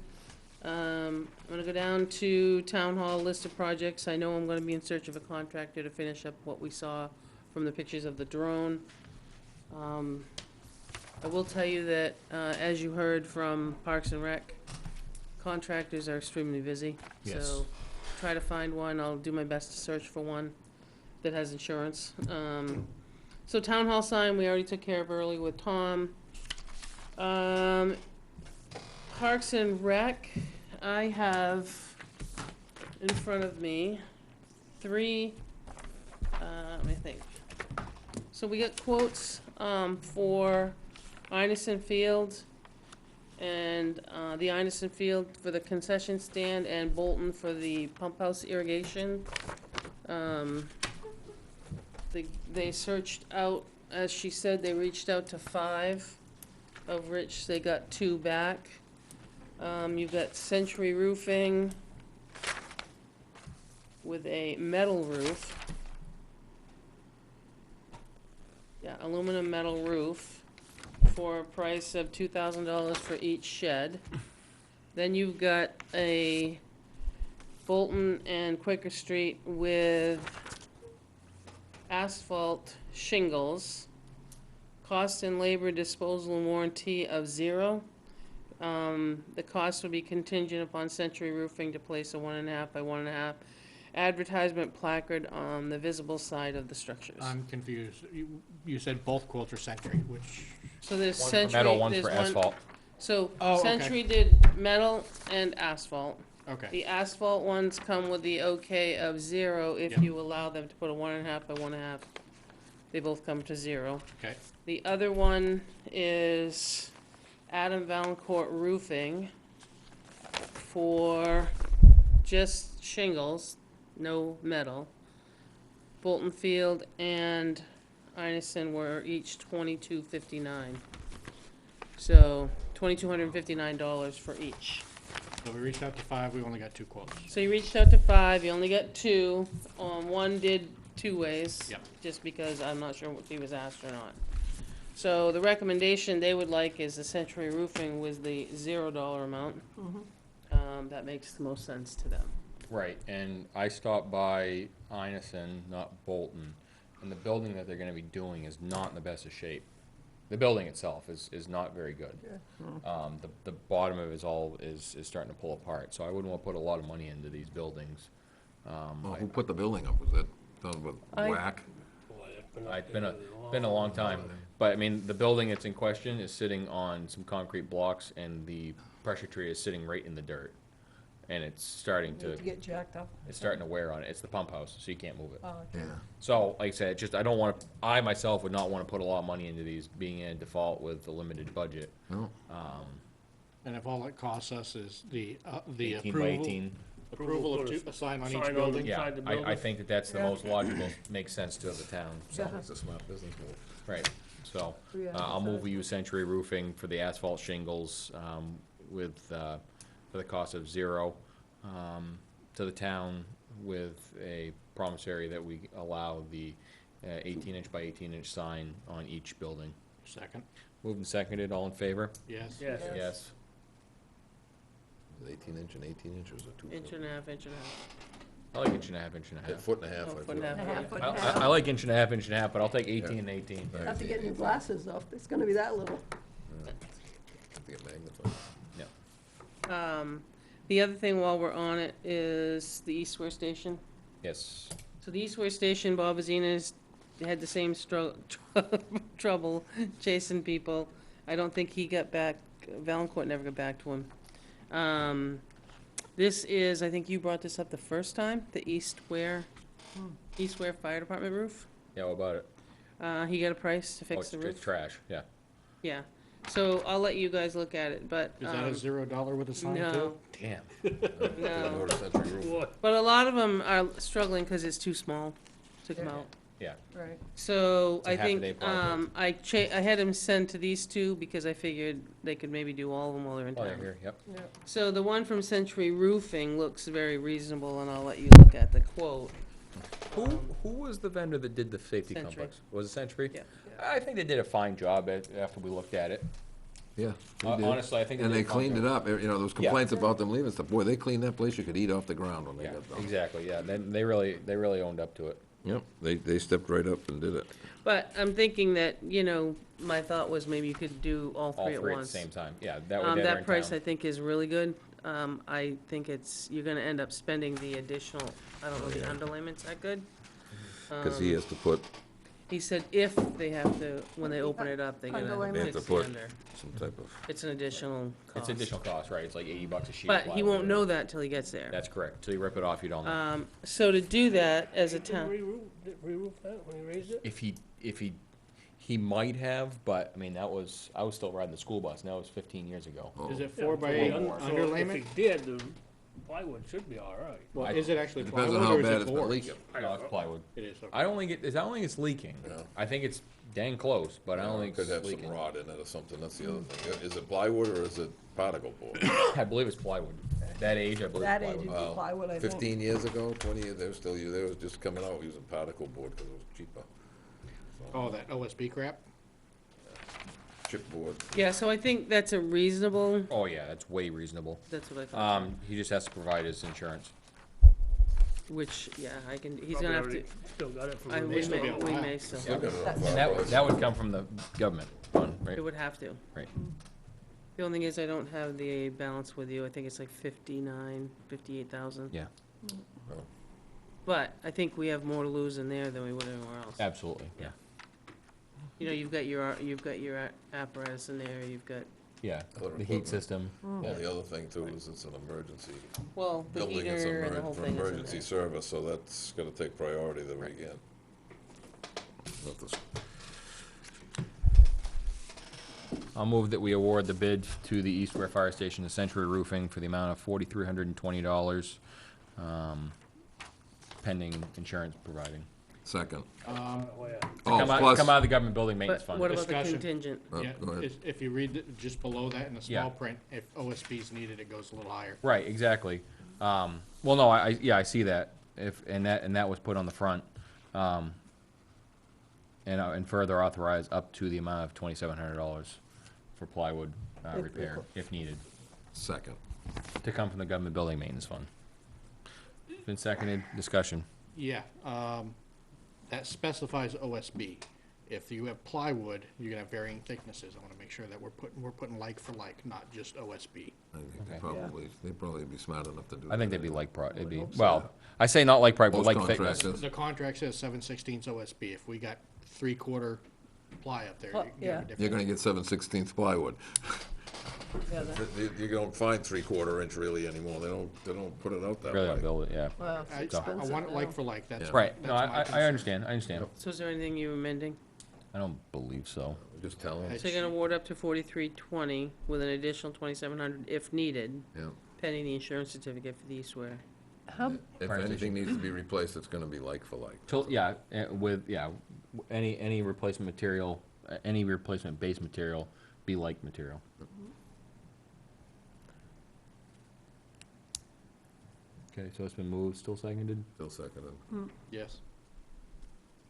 I'm gonna go down to Town Hall list of projects. I know I'm gonna be in search of a contractor to finish up what we saw from the pictures of the drone. I will tell you that, as you heard from Parks and Rec, contractors are extremely busy. Yes. So try to find one. I'll do my best to search for one that has insurance. So Town Hall sign, we already took care of early with Tom. Parks and Rec, I have in front of me three, let me think. So we got quotes, for Inison Field and, the Inison Field for the concession stand and Bolton for the pump house irrigation. They searched out, as she said, they reached out to 5, of which they got 2 back. You've got Century Roofing with a metal roof. Yeah, aluminum metal roof for a price of $2,000 for each shed. Then you've got a Bolton and Quaker Street with asphalt shingles. Cost and labor disposal and warranty of 0. The cost would be contingent upon Century Roofing to place a 1.5 by 1.5 advertisement placard on the visible side of the structures. I'm confused. You said both quotes are Century, which, So there's One's Century. for metal, one's there's for one- asphalt. So Oh, okay. Century did metal and asphalt. okay. The asphalt ones come with the okay of 0 if Yeah. you allow them to put a 1.5 by 1.5. They both come to 0. Okay. The other one is Adam Valancourt Roofing for just shingles, no metal. Bolton Field and Inison were each $22.59. So $2,259 for each. So we reached out to 5, we only got 2 quotes. So you reached out to 5, you only got 2. One did 2 ways. Yep. Just because I'm not sure if he was asked or not. So the recommendation they would like is the Century Roofing with the $0 amount. That makes the most sense to them. Right, and I stopped by Inison, not Bolton, and the building that they're gonna be doing is not in the best of shape. The building itself is not very good. The bottom of it is starting to pull apart, so I wouldn't wanna put a lot of money into these buildings. Well, who put the building up? Was that done with I- whack? It's been a long time, but I mean, the building that's in question is sitting on some concrete blocks, and the pressure tree is sitting right in the dirt. And it's starting Need to, to get jacked up. it's starting to wear on it. It's the pump house, so you can't move it. Oh, Yeah. So, like I said, just, I don't wanna, I myself would not wanna put a lot of money into these, being in default with a limited budget. No. And if all it costs us is the 18 by approval, 18. approval of Approval a sign on sign each on building. the- Yeah, Inside the I building? think that that's the Yeah. most logical, makes sense to the town, so, It's a smart business move. right. So, Yeah, I'll move we use Century Roofing for the asphalt shingles, with, for the cost of 0, to the town with a promissory that we allow the 18-inch by 18-inch sign on each building. Second, Moved and seconded, all in favor? yes. Yes. Yes. 18-inch and 18 inches or 2 Inch foot? and a half, inch and a half. I like inch and a half, inch and a A half. foot and a half. Oh, I foot and a thought. half. Half foot. I like inch and a half, but I'll take 18 and 18. Right. Have to get new glasses though. It's gonna be that little. Have to get magnified. The other thing while we're on it is the East Ware Station. Yes. So the East Ware Station, Bob Azina's had the same trouble chasing people. I don't think he got back, Valancourt never got back to him. This is, I think you brought this up the first time, the East Ware Fire Department roof. Yeah, what about it? He got a price to Oh, fix it's the it's roof. trash, yeah. Yeah, so I'll let you guys look at it, but, Is that a $0 with a sign too? no, Damn. no. Go to Century Roof. What? But a lot of them are struggling because it's too small to come out. Yeah. Right. So It's a I half a day think, project. I had him send to these 2 because I figured they could maybe do all of them while they're in Oh, they're town. here, yep. Yeah. So the one from Century Roofing looks very reasonable, and I'll let you look at the quote. Who was the vendor that did the safety Century. complex? Was it Century? Yeah. I think they did a fine job after we looked at it. Yeah. they did. Honestly, I think. And did they a fine cleaned it job. up. There was complaints about them leaving stuff. Boy, they cleaned that place. You could eat off the ground when they Yeah, got done. exactly, yeah, they really owned up to it. Yep, they stepped right up and did it. But I'm thinking that, you know, my thought was maybe you could do all All three at three at the once. same time, yeah, that way they're in That price I town. think is really good. I think you're gonna end up spending the additional, I don't know, the underlayment's that good? Because he has to put He said if they have to, when they open it up, they're gonna Underlayment. They have fix to the put under. some type of, It's an additional cost. It's additional cost, right, it's like $80 a sheet. But of he plywood won't or- know that till he gets there. That's correct, till you rip it off, you don't know. So to do that as a Did town, re-roof that when he raised it? If he might have, but, I mean, I was still riding the school bus, and that was 15 years ago. Is it Yeah, 4 by so 8 so underlayment? If he did, the plywood should be all right. Well, I- is it actually it depends plywood on how or is bad it it's been boards? leaking. No, it's plywood. It is, okay. I don't think it's leaking. Yeah. I think it's dang close, but I don't think Could it's have some leaking. rod in it or something, that's the other thing. Is it plywood or is it particle board? I believe it's plywood. That age, I believe That it's age, plywood. it'd be plywood, I think. 15 years ago, 20 years, they were still, they was just coming out using particle board because it was cheaper. Oh, that OSB crap? Chipboard. yeah, so I think that's a reasonable, Oh, yeah, that's way reasonable. that's what I thought. He just has to provide his insurance. Which, yeah, he's Probably gonna have to, already Still got it from. we the- still be a we while. may still, Still got it on And file. that would come from the government fund, right? it would have to. Right. The only thing is I don't have the balance with you. I think it's like 58,000. Yeah, But I think we have more to lose in there than we would anywhere else. absolutely, yeah. You know, you've got your apparatus in there, you've got, Yeah, Other the heat equipment. system. Well, the other thing too is it's an emergency well, the building, it's heater and the whole for thing is in emergency there. service, so that's gonna take priority that we get. Not this- I'll move that we award the bid to the East Ware Fire Station to Century Roofing for the amount of $4,320, pending insurance providing. Second. Oh, yeah. Oh, Come out plus, of the government building maintenance But fund. what about the Discussion. contingent? Yeah, go ahead. if you read it just below that in the Yeah. small print, if OSB's needed, it goes a little higher. Right, exactly. Well, no, I see that, and that was put on the front. And further authorize up to the amount of $2,700 for plywood repair, if needed, Second. to come from the government building maintenance fund. Been seconded, discussion. Yeah, that specifies OSB. If you have plywood, you're gonna have varying thicknesses. I wanna make sure that we're putting like for like, not just OSB. I think Okay. they'd probably be smart enough to do that. I think they'd be like, it'd be, hope so. well, I say not like price, but Most like thickness. contractors. The contract says 7/16 OSB. If we got 3/4 ply up there, Well, you yeah. have a You're different. gonna get 7/16 plywood. Yeah, that- You don't find 3/4 inch really anymore, they don't put it out that Really don't way. build it, yeah. Well, it's I expensive want it like now. for like, that's. Yeah. Right, no, that's my I concern. understand. So is there anything you're amending? I don't believe so. Just tell them, So you're gonna award up to 4320 with an additional 2,700 if needed, yeah. pending the insurance certificate for the East Ware. How, If Fire anything needs to be replaced, it's gonna be like for like. Any replacement material, any replacement base material, be like material. Okay, so it's been moved, still seconded? Still seconded. Yes.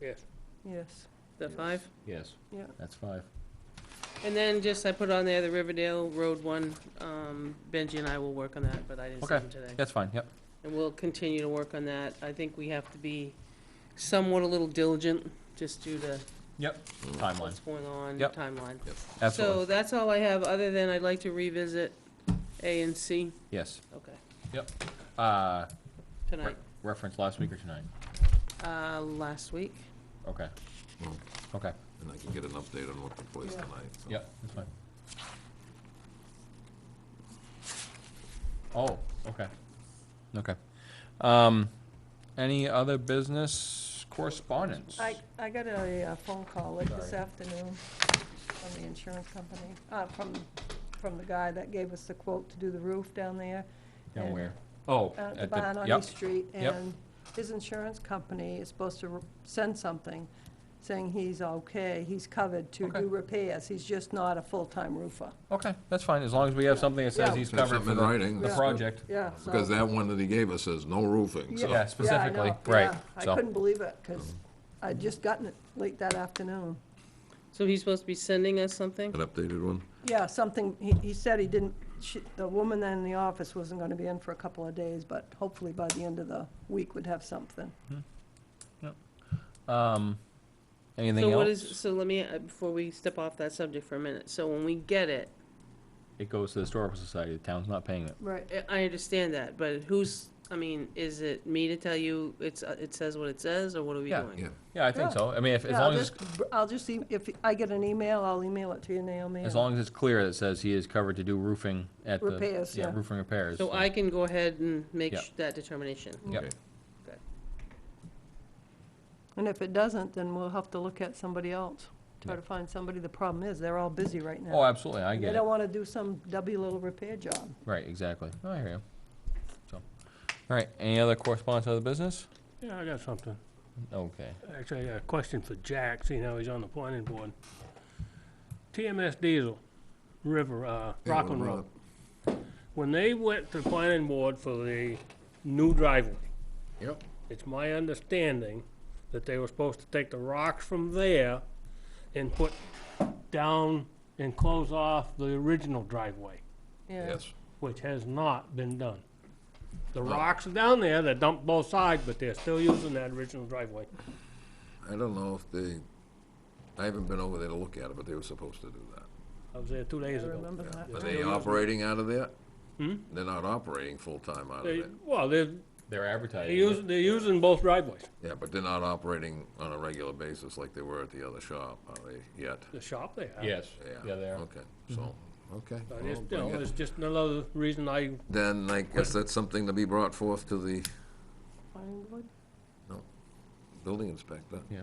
Yes. yes, Is that 5? Yes. yeah. That's 5. And then just, I put on there the Riverdale Road one, Benji and I will work on that, but I didn't see Okay, him today. that's fine, yep. And we'll continue to work on that. I think we have to be somewhat a little diligent, just due to Yep. Timeline, what's going on, Yep. timeline. So absolutely, that's all I have, other than I'd like to revisit A and C. yes. Okay, Yep. tonight, Reference last week or tonight? last week. Okay. Mm. Okay, And I can get an update on what took place tonight, so. yep, that's fine. Oh, okay. Okay. Any other business correspondence? I got a phone call late this Sorry. afternoon from the insurance company, from the guy that gave us the quote to do the roof down there. Down and- where? Oh, At the at barn on yep. East Street, Yep. and his insurance company is supposed to send something saying he's okay, he's covered to Okay. do repairs, he's just not a full-time roofer. Okay, that's fine, as long as we have something that says Yeah. he's Have covered for something in writing. the Yeah. project. Yeah, so. Because that one that he gave us says no roofing, so. Yeah, I specifically, know, right, yeah. I so- couldn't believe it, because I'd just gotten it late that afternoon. So he's supposed to be sending us something? An updated one? Yeah, something, he said he didn't, the woman in the office wasn't gonna be in for a couple of days, but hopefully by the end of the week would have something. Anything So what else? is, so let me, before we step off that subject for a minute, so when we get it, It goes to the Historical Society, the town's not paying it. Right. I understand that, but who's, I mean, is it me to tell you it says what it says, or what are we Yeah. doing? Yeah. Yeah, I think Yeah. so. I mean, if, as Yeah, long as, I'll just see, if I get an email, I'll email it to you, Naomi. as long as it's clear that says he is covered to do roofing at the. Repairs, yeah. Roofing repairs. So I can go ahead and make Yeah. that determination. Yep. Okay. And if it doesn't, then we'll have to look at somebody else, try Yeah. to find somebody. The problem is, they're all busy right now. Oh, absolutely, I They get it. don't wanna do some dubby little repair job. Right, exactly. Oh, I hear you. So, all right, any other correspondence, other business? Yeah, I got something. Okay. Actually, I got a question for Jack, seeing how he's on the planning board. TMS Diesel, Rockland Road. When they went to the planning board for the new driveway, Yep. it's my understanding that they were supposed to take the rocks from there and put down and close off the original driveway, Yeah. Yes. which has not been done. The rocks are down there, they're dumped both sides, but they're still using that original driveway. I don't know if they, I haven't been over there to look at it, but they were supposed to do that. I was there 2 days I ago. remember that. Are they operating out of there? Hmm? They're not operating full-time out of They, there. well, they're They're advertising. they're using both driveways, Yeah, but they're not operating on a regular basis like they were at the other shop, are they, yet? the shop they have. Yes, yeah, they are. Okay, so, okay. But well, it's, bring it. it's just another reason I, Then I guess that's something to be brought forth to the Planning board? building inspector. Yeah.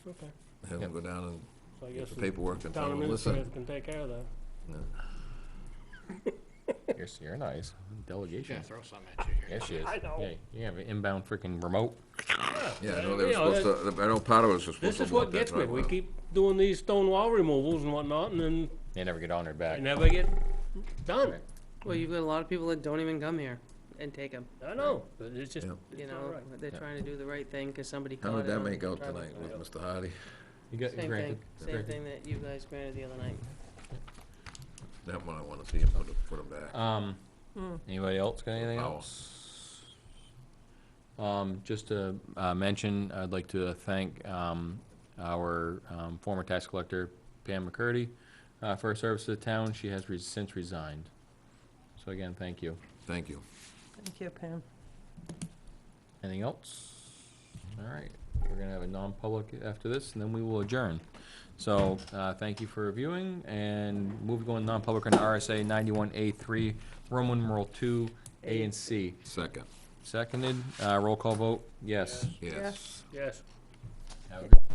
okay, Have him go down and so I get guess the the paperwork and tell town him, administrator listen. can take care of that. You're nice. Delegation. Yeah, throw something at you here. Yes, she is. I know. Yeah, you have an inbound freaking remote. Yeah, I know they were You know, supposed to, I know part of it was supposed to. This is block what that gets me, we driveway. keep doing these stone wall removals and whatnot, and then They never get on their they back. never get done. Right. Well, you've got a lot of people that don't even come here and take them, I know, but it's just, Yeah. you it's not know, right. they're trying to do the right thing, cause somebody How caught it did that on make out driveway. tonight with Mr. Hardy? You got Same granted. thing, same thing that you guys granted the other night. That one I wanna see him put him back. Anybody else got anything Power. else? Just to mention, I'd like to thank our former tax collector, Pam McCurdy, for her service to the town. She has since resigned. So again, thank you. Thank you. Thank you, Pam. Anything else? All right, we're gonna have a non-public after this, and then we will adjourn. So, thank you for reviewing, and move going non-public on RSA 91A3, Roman numeral 2, A and C. Second. Seconded, roll call vote, yes. Yes. Yes. Have a good